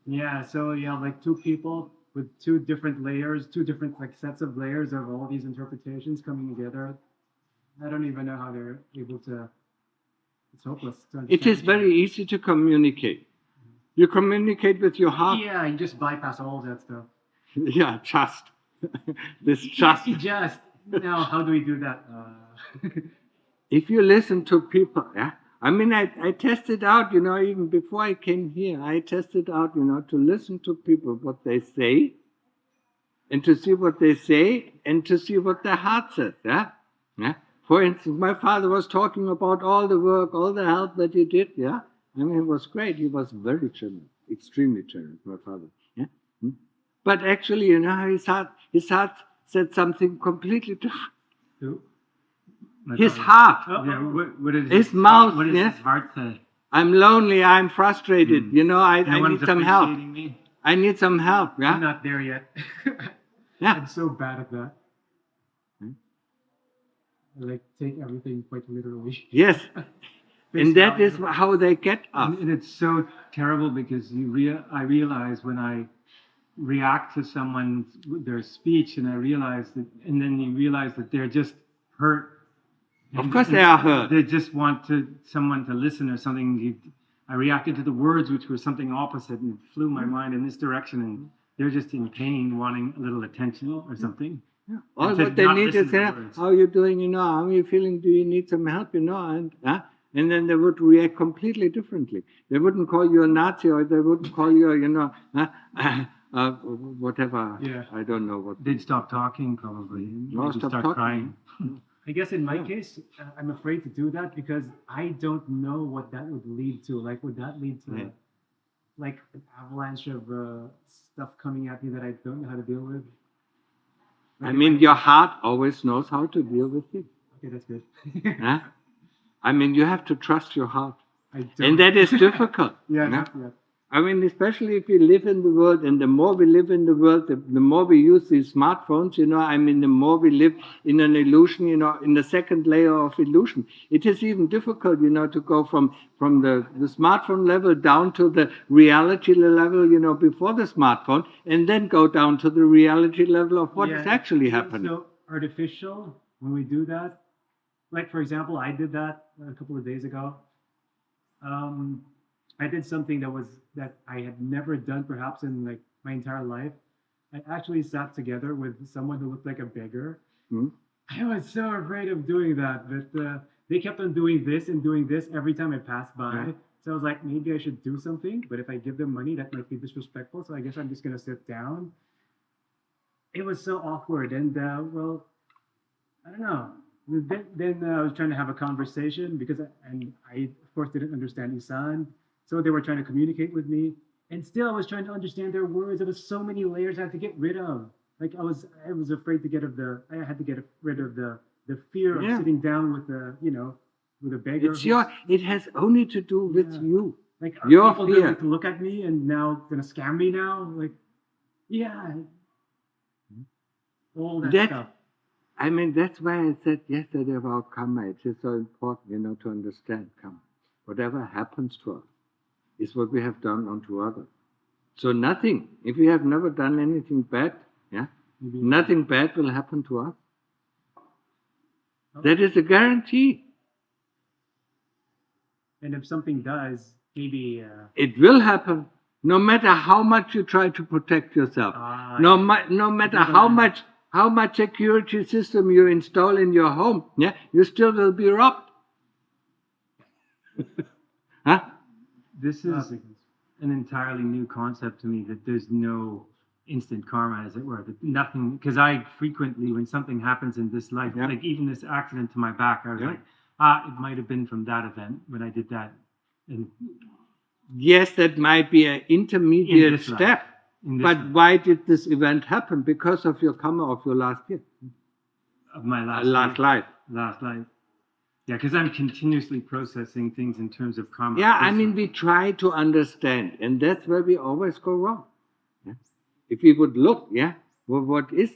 Yeah, so you have like two people with two different layers, two different sets of layers of all these interpretations coming together. I don't even know how they're able to it's hopeless to understand. It is very easy to communicate. You communicate with your heart. Yeah, you just bypass all that stuff. Yeah, just. This just. Just. Now, how do we do that? If you listen to people, yeah. I mean, I tested out, even before I came here, I tested out, to listen to people, what they say, and to see what they say, and to see what their heart says, yeah? Yeah. For instance, my father was talking about all the work, all the help that he did, yeah? I mean, it was great. He was very generous, extremely generous, my father, yeah? But actually, his heart said something completely different. Who? His heart. Yeah, what is His mouth, What does yeah? his heart say? I'm lonely, I'm frustrated, I No one's need some help. appreciating me. I need some help, I'm yeah? not there yet. Yeah. I'm so bad at that. I like take everything quite literally. Yes. Face And that is value. how they get us. And it's so terrible because I realize when I react to someone's their speech, and then you realize that they're just hurt. Of course they are hurt. They just want someone to listen or something. I reacted to the words, which were something opposite, and it flew my mind in this direction, and they're just in pain, wanting a little attention or something. Yeah. All And to what they not need listen is, to the words. how are you doing, how are you feeling, do you need some help, and then they would react completely differently. They wouldn't call you a Nazi, or they wouldn't call you, whatever. Yeah. I don't know what. They'd stop talking, probably. No, Maybe stop start talking. crying. I guess in my case, I'm afraid to do that because I don't know what that would lead to. Like, would that lead to, Yeah. like, an avalanche of stuff coming at me that I don't know how to deal with? Like, I if mean, your heart always knows how to deal with it. Okay, that's good. Huh? I mean, you have to trust your heart. I don't. And that is difficult. Yeah, yeah? yeah. I mean, especially if we live in the world, and the more we live in the world, the more we use these smartphones, I mean, the more we live in an illusion, in the second layer of illusion. It is even difficult, to go from the smartphone level down to the reality level, before the smartphone, and then go down to the reality level of what is actually happening. So artificial when we do that. Like, for example, I did that a couple of days ago. I did something that I had never done perhaps in like my entire life. I actually sat together with someone who looked like a beggar. Hmm? I was so afraid of doing that, but they kept on doing this and doing this every time I passed by. Yeah. So I was like, maybe I should do something, but if I give them money, that might be disrespectful. So I guess I'm just gonna sit down. It was so awkward, and well, I don't know. Then I was trying to have a conversation because I of course didn't understand Isan. So they were trying to communicate with me, and still I was trying to understand their words. There was so many layers I had to get rid of. Like I was afraid I had to get rid of the fear of sitting down with with a beggar. It has only to do with you. Like, are Your people fear. going to look at me and now gonna scam me now? Like, yeah, all that stuff. I mean, that's why I said yesterday about karma. It is so important, to understand karma. Whatever happens to us is what we have done unto others. So nothing, if we have never done anything bad, nothing bad will happen to us. That is a guarantee. And if something does, maybe it will happen, no matter how much you try to protect yourself. No matter how much security system you install in your home, you still will be robbed. Huh? This is an entirely new concept to me, that there's no instant karma, as it were. That nothing, because I frequently, when something happens in this life, like even this accident to my back, I was like, it might have been from that event when I did that. And yes, that might be an intermediate step. But why did this event happen? Because of your karma of your last year. Of my last life. Last life. Yeah, because I'm continuously processing things in terms of karma. Yeah, I mean, we try to understand, and that's where we always go wrong. Yeah? If we would look, what is,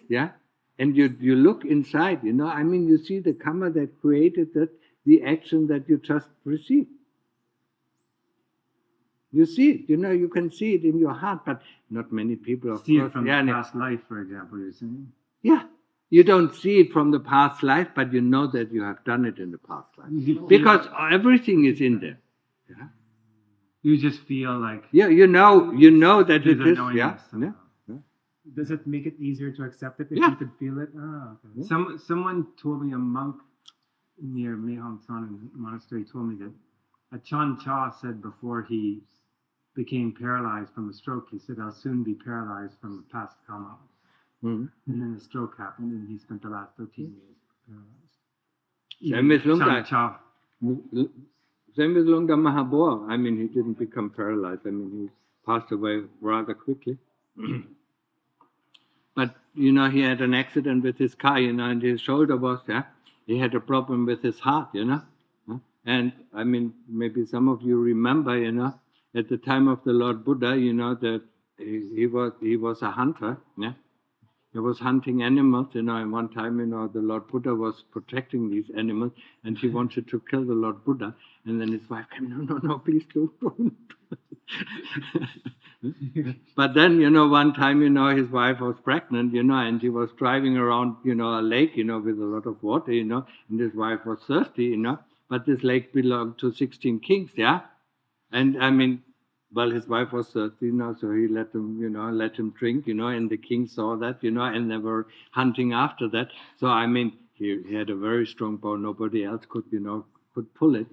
and you look inside, I mean, you see the karma that created that, the action that you just received. You see it, you can see it in your heart, but not many people, of see course. it from past life, for example, you're saying? Yeah. You don't see it from the past life, but you know that you have done it in the past life. Because everything is in there. Yeah. You just feel like Yeah, you know that there's it a is. knowingness Yeah. somehow. Does it make it easier to accept it if Yeah. you could feel it? Ah, okay. Someone told me, a monk near Phu Khongtong monastery told me that Ajahn Chah said before he became paralyzed from a stroke, he said, "I'll soon be paralyzed from a past karma." Mhm. And then the stroke happened, and he spent the last 13 years paralyzed. Same with Ajahn Lungda. Chah. Same with Lungda Mahabua. I mean, he didn't become paralyzed. I mean, he passed away rather quickly. But, he had an accident with his car, and his shoulder was, he had a problem with his heart, And, I mean, maybe some of you remember, at the time of the Lord Buddha, that he was a hunter, He was hunting animals, and one time, the Lord Buddha was protecting these animals, and he wanted to kill the Lord Buddha, and then his wife came, no, please don't. But then, one time, his wife was pregnant, and he was driving around, a lake, with a lot of water, and his wife was thirsty, but this lake belonged to 16 kings, and I mean, well, his wife was thirsty, so he let him drink, and the king saw that, and they were hunting after that. So, I mean, he had a very strong bow. Nobody else could pull it,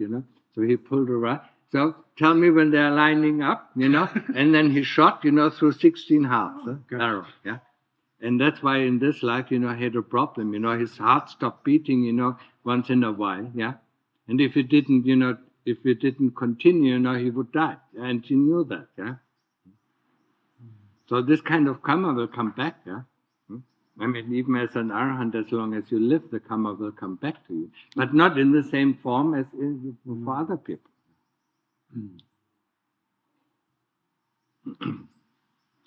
So he pulled her right. So tell me when they're lining up, and then he shot, through 16 hearts, arrow, And that's why in this life, he had a problem, his heart stopped beating, once in a while, And if it didn't continue, he would die, and he knew that, So this kind of karma will come back, I mean, even as an arahant, as long as you live, the karma will come back to you, but not in the same form as for other people.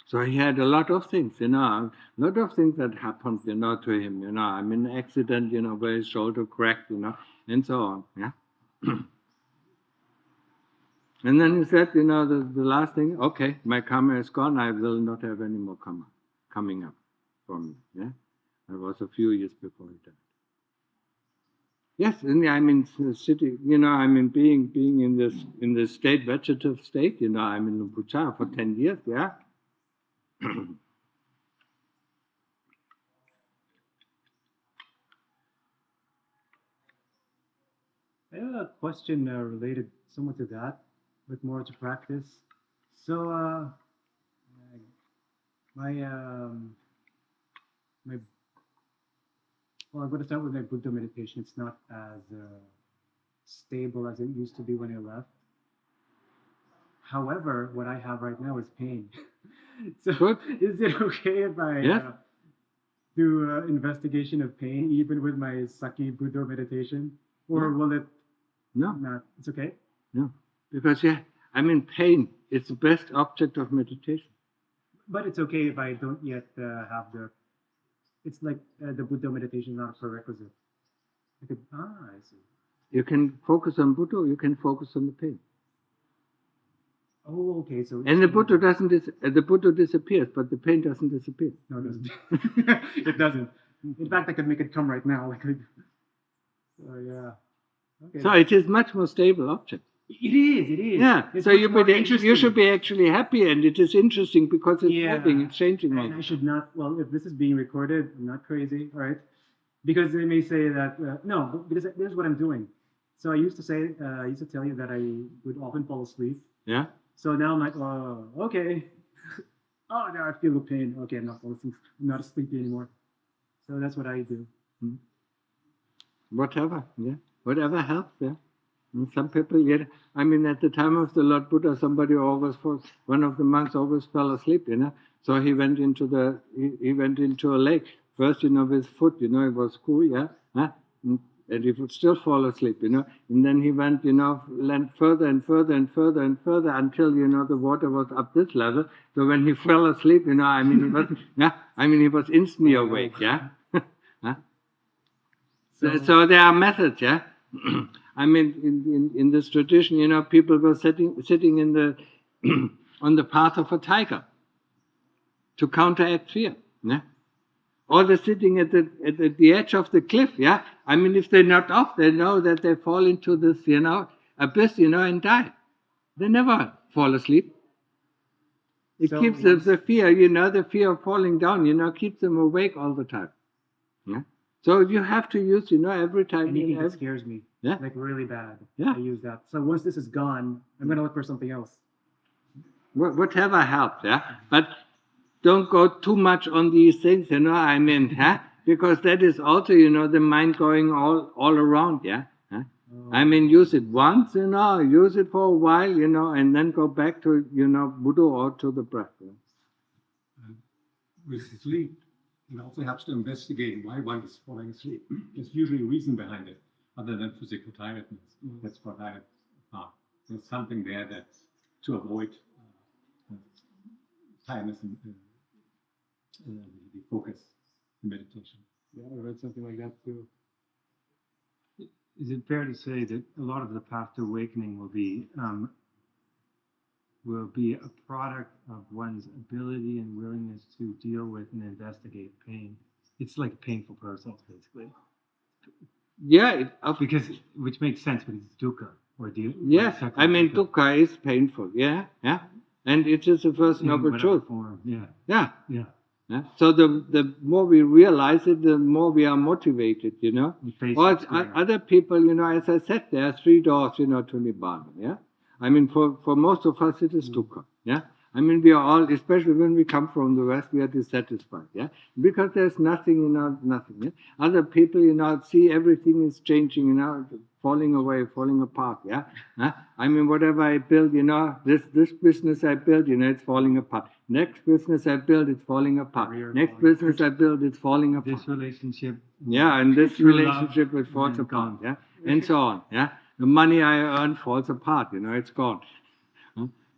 So he had a lot of things, a lot of things that happened, to him, I mean, accident, where his shoulder cracked, and so on, And then he said, the last thing, okay, my karma is gone, I will not have any more karma coming up from me, That was a few years before he died. Yes, and I mean, sitting, I mean, being in this state, vegetative state, I'm in Upacara for 10 years, I have a question related somewhat to that, but more to practice. So, my well, I'm going to start with my Buddha meditation. It's not as stable as it used to be when I left. However, what I have right now is pain. So, Good. is it okay if I do investigation of pain even with my Saki Buddha meditation, or will it? No. Not. It's okay. No, because I mean, pain is the best object of meditation. But it's okay if I don't yet have the. It's like the Buddha meditation is not a prerequisite. I could. I see. You can focus on Buddha, or you can focus on the pain. Oh, okay. So. And the Buddha doesn't. The Buddha disappears, but the pain doesn't disappear. No, it doesn't. It doesn't. In fact, I could make it come right now. I could. Yeah. Okay. So it is much more stable object. It is. It is. Yeah. It's so you should be actually happy, and it is interesting because it's moving, it's changing. And I should not. Well, if this is being recorded, I'm not crazy, all right? Because they may say that no, because here's what I'm doing. So I used to say, I used to tell you that I would often fall asleep. Yeah. So now I'm like, oh, okay. Oh, now I feel the pain. Okay, I'm not falling asleep. I'm not sleepy anymore. So that's what I do. Whatever, whatever helps, And some people, I mean, at the time of the Lord Buddha, one of the monks always fell asleep, So he went into a lake first, with his foot, it was cool, and he would still fall asleep, And then he went, further and further and further and further until, the water was up this level. So when he fell asleep, I mean, he was, he was instantly awake, So there are methods, I mean, in this tradition, people were sitting in the on the path of a tiger to counteract fear. or they're sitting at the edge of the cliff, yeah. I mean, if they're not off, they know that they fall into this, abyss, and die. They never fall asleep. It So keeps once- the fear, the fear of falling down, keeps them awake all the time. Yeah. So you have to use, every time. anything that scares me, Yeah. like really bad, Yeah. I use that. So once this is gone, I'm gonna look for something else. Whatever helps, yeah. But don't go too much on these things, I mean, because that is also, the mind going all around, yeah. I mean, use it once, use it for a while, and then go back to, Buddha or to the breath. With sleep, it also helps to investigate why one is falling asleep. There's usually a reason behind it, other than physical tiredness. That's what I found. There's something there that's to avoid tiredness and the focus in meditation. Yeah, I read something like that too. Is it fair to say that a lot of the path to awakening will be a product of one's ability and willingness to deal with and investigate pain? It's like a painful process, basically. Yeah, Which makes sense, but it's dukkha. yes, I mean, dukkha is painful, yeah. And it is the first noble truth. Form. Yeah. Yeah. So the more we realize it, the more we are motivated, Or other people, as I said, there are 3 doors, to Nibbana, yeah. I mean, for most of us, it is dukkha, yeah. I mean, we are all, especially when we come from the West, we are dissatisfied, yeah, because there's nothing, nothing. Yeah? Other people, see everything is changing, falling away, falling apart, yeah. I mean, whatever I build, this business I build, it's falling apart. Next business I build, it's falling apart. Next business I build, it's falling apart. This relationship. Yeah, and this True relationship, it falls apart, yeah, and so on, yeah. The money I earn falls apart, it's gone.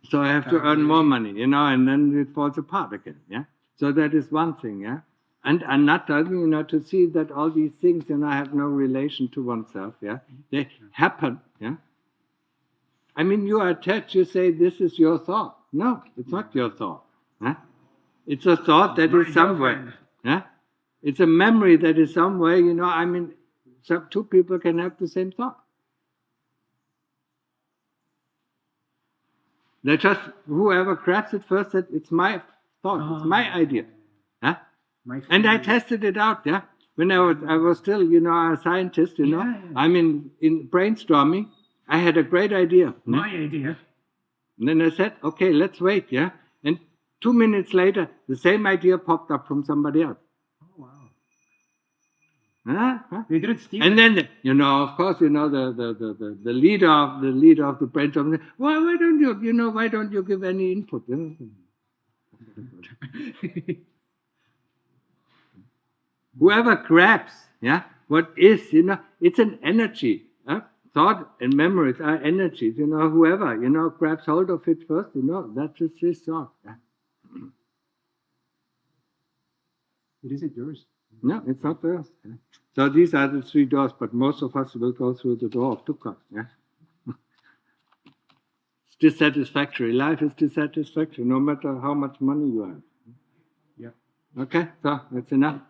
So I have to earn more money, and then it falls apart again, yeah. So that is one thing, yeah. And another, to see that all these things, have no relation to oneself, yeah. They happen, yeah. I mean, you are attached, you say, this is your thought. No, it's not your thought. Huh? It's a thought that is somewhere. Yeah? It's a memory that is somewhere, I mean, 2 people can have the same thought. They just, whoever grabs it first said, it's my thought, it's my idea. Huh? And I tested it out, yeah. When I was still, a scientist, I mean, in brainstorming, I had a great idea. My idea. And then I said, okay, let's wait, yeah. And 2 minutes later, the same idea popped up from somebody else. Oh, wow. They didn't steal And it. then, of course, the leader of the brainstorm said, well, why don't you give any input? Whoever grabs, yeah, what is, it's an energy. Thought and memories are energies, whoever, grabs hold of it first, that is his thought. Yeah. It isn't yours. No, it's not theirs. Yeah. So these are the 3 doors, but most of us will go through the door of dukkha. Yeah. It's dissatisfactory. Life is dissatisfactory, no matter how much money you have. Yeah. Okay, so that's enough.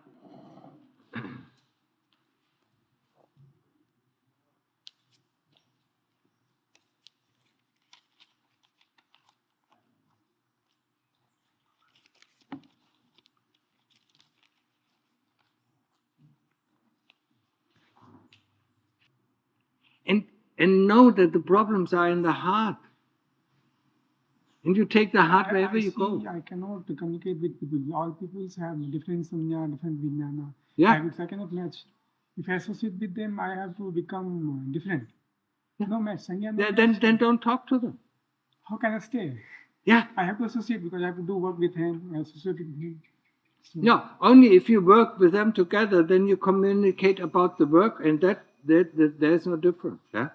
And know that the problems are in the heart. And you take the heart wherever you go. I cannot communicate with people. All people have different sunya, different vijnana. Yeah. Habits I cannot match. If I associate with them, I have to become different. Yeah. No match. Sanya, no Then match. don't talk to them. How can I stay? Yeah. I have to associate because I have to do work with him. I associate with him. So, No, only if you work with them together, then you communicate about the work, and that there's no difference. Yeah.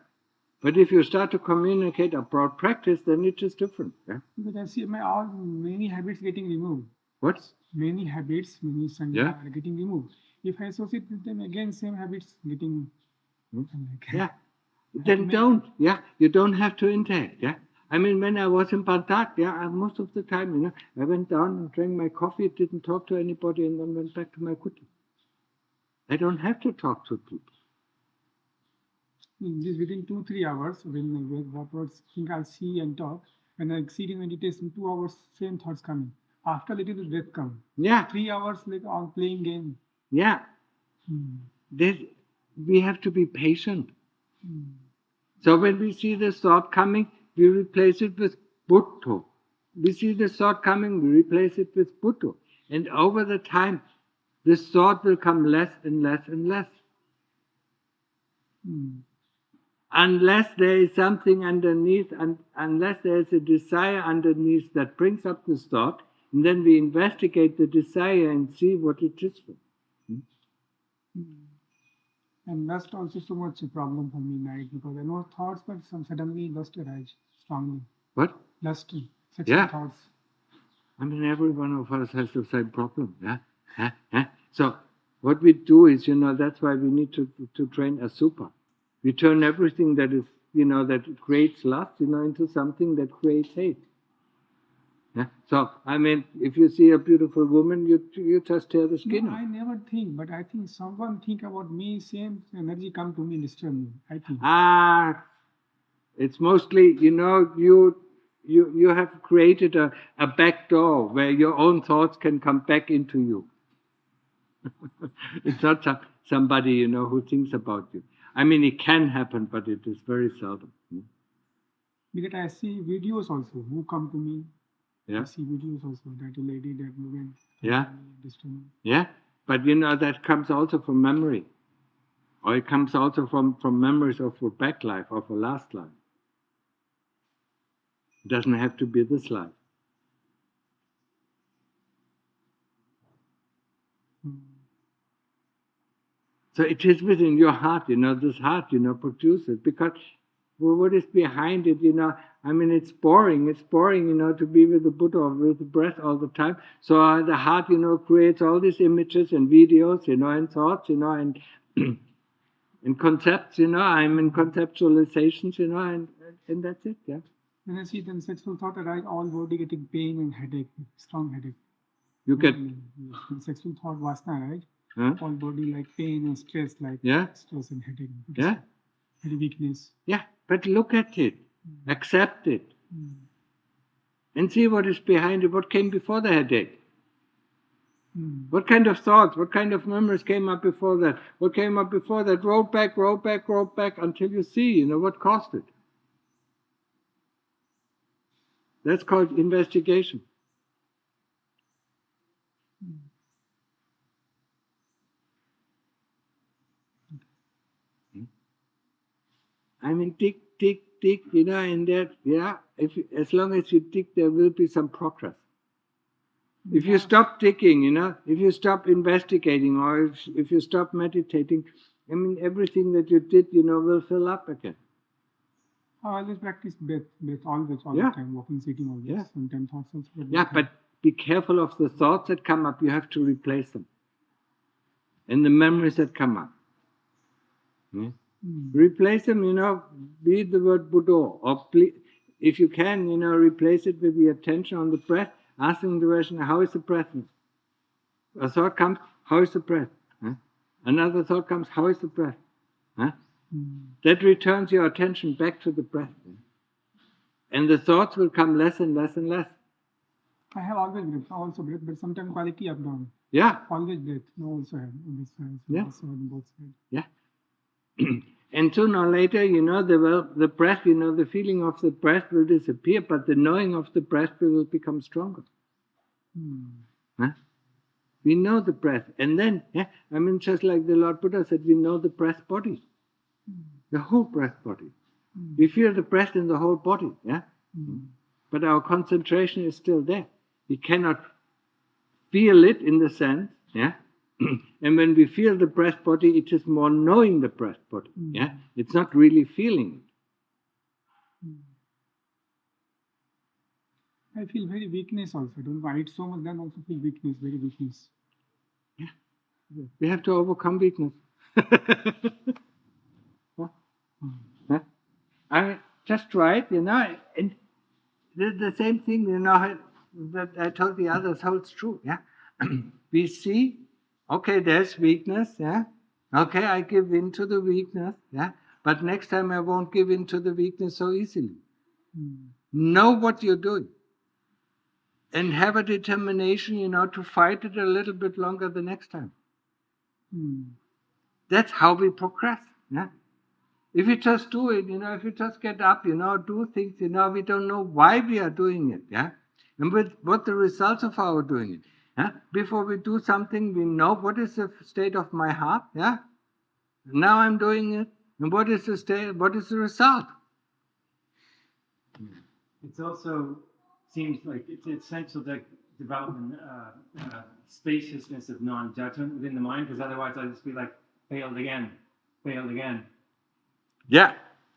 But if you start to communicate about practice, then it is different. Yeah. Because I see many habits getting removed. What? Many habits, many sanya Yeah. are getting removed. If I associate with them again, same habits getting. Yeah. Then don't. Yeah. You don't have to interact. Yeah. I mean, when I was in Pantak, most of the time, I went down and drank my coffee, didn't talk to anybody, and then went back to my kuti. I don't have to talk to people. Just within 2-3 hours, when I wake afterwards, think I'll see and talk. When I exceed in meditation, 2 hours, same thoughts coming. After a little bit, breath come. Yeah. 3 hours like on playing game. Yeah. We have to be patient. So when we see this thought coming, we replace it with Buddha. We see this thought coming, we replace it with Buddha. And over the time, this thought will come less and less and less. Unless there is something underneath, and unless there is a desire underneath that brings up this thought, and then we investigate the desire and see what it is for. And lust also so much a problem for me, right? Because I know thoughts, but suddenly lust arise strongly. What? Lust, sexual thoughts. I mean, every one of us has the same problem. So what we do is, that's why we need to train Asupa. We turn everything that is, that creates lust, into something that creates hate. So, I mean, if you see a beautiful woman, you just tear the skin off. I never think, but I think someone think about me, same energy come to me, disturb me, I think. It's mostly, you have created a back door where your own thoughts can come back into you. It's not somebody, who thinks about you. I mean, it can happen, but it is very seldom. Because I see videos also who come to me. Yeah. I see videos also, that lady, that woman. Yeah. Yeah, but that comes also from memory. Or it comes also from memories of a back life, of a last life. It doesn't have to be this life. So it is within your heart, this heart, produces. Because what is behind it, I mean, it's boring. It's boring, to be with the Buddha or with the breath all the time. So the heart, creates all these images and videos, and thoughts, and and concepts, I'm in conceptualizations, and that's it, yeah. When I see then sexual thought arise, all body getting pain and headache, strong headache. You get... When sexual thought vasana, right? Huh? All body like pain and stress, like stress and headache. Yeah. Very weakness. Yeah, but look at it, accept it, and see what is behind it, what came before the headache. What kind of thoughts, what kind of memories came up before that? What came up before that? Roll back, until you see, what caused it. That's called investigation. I mean, dig, and that, as long as you dig, there will be some progress. If you stop digging, if you stop investigating, or if you stop meditating, I mean, everything that you did, will fill up again. I always practice breath all the time, walking, sitting, always. Yeah. Sometimes thoughts also. But be careful of the thoughts that come up. You have to replace them. And the memories that come up. Replace them, be the word Buddha, or if you can, replace it with the attention on the breath, asking the question, how is the breath? A thought comes, how is the breath? Another thought comes, how is the breath? That returns your attention back to the breath. And the thoughts will come less and less and less. I have always breath, but sometimes quality up down. Yeah. Always breath. No, also have on this side. Yeah. Also on both sides. Yeah. And sooner or later, the breath, the feeling of the breath will disappear, but the knowing of the breath will become stronger. We know the breath. And then, I mean, just like the Lord Buddha said, we know the breath body. The whole breath body. We feel the breath in the whole body, but our concentration is still there. We cannot feel it in the sense, and when we feel the breath body, it is more knowing the breath body, It's not really feeling it. I feel very weakness also. I don't want it so much, then also feel weakness, very weakness. Yeah. We have to overcome weakness. I just try it, and the same thing, that I told the others holds true. Yeah, we see, okay, there's weakness. Yeah, okay, I give in to the weakness. Yeah, but next time I won't give in to the weakness so easily. Know what you're doing, and have a determination, to fight it a little bit longer the next time. That's how we progress. Yeah. If you just do it, if you just get up, do things, we don't know why we are doing it, yeah? And what the results of our doing it, yeah? Before we do something, we know what is the state of my heart, yeah? Now I'm doing it, and what is the result? It's also seems like it's essential to developing spaciousness of non-judgment within the mind, because otherwise I'll just be like, failed again. Yeah,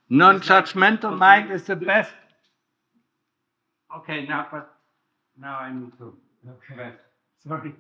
non-judgmental mind is the best. Okay, now I need to. Okay. Sorry.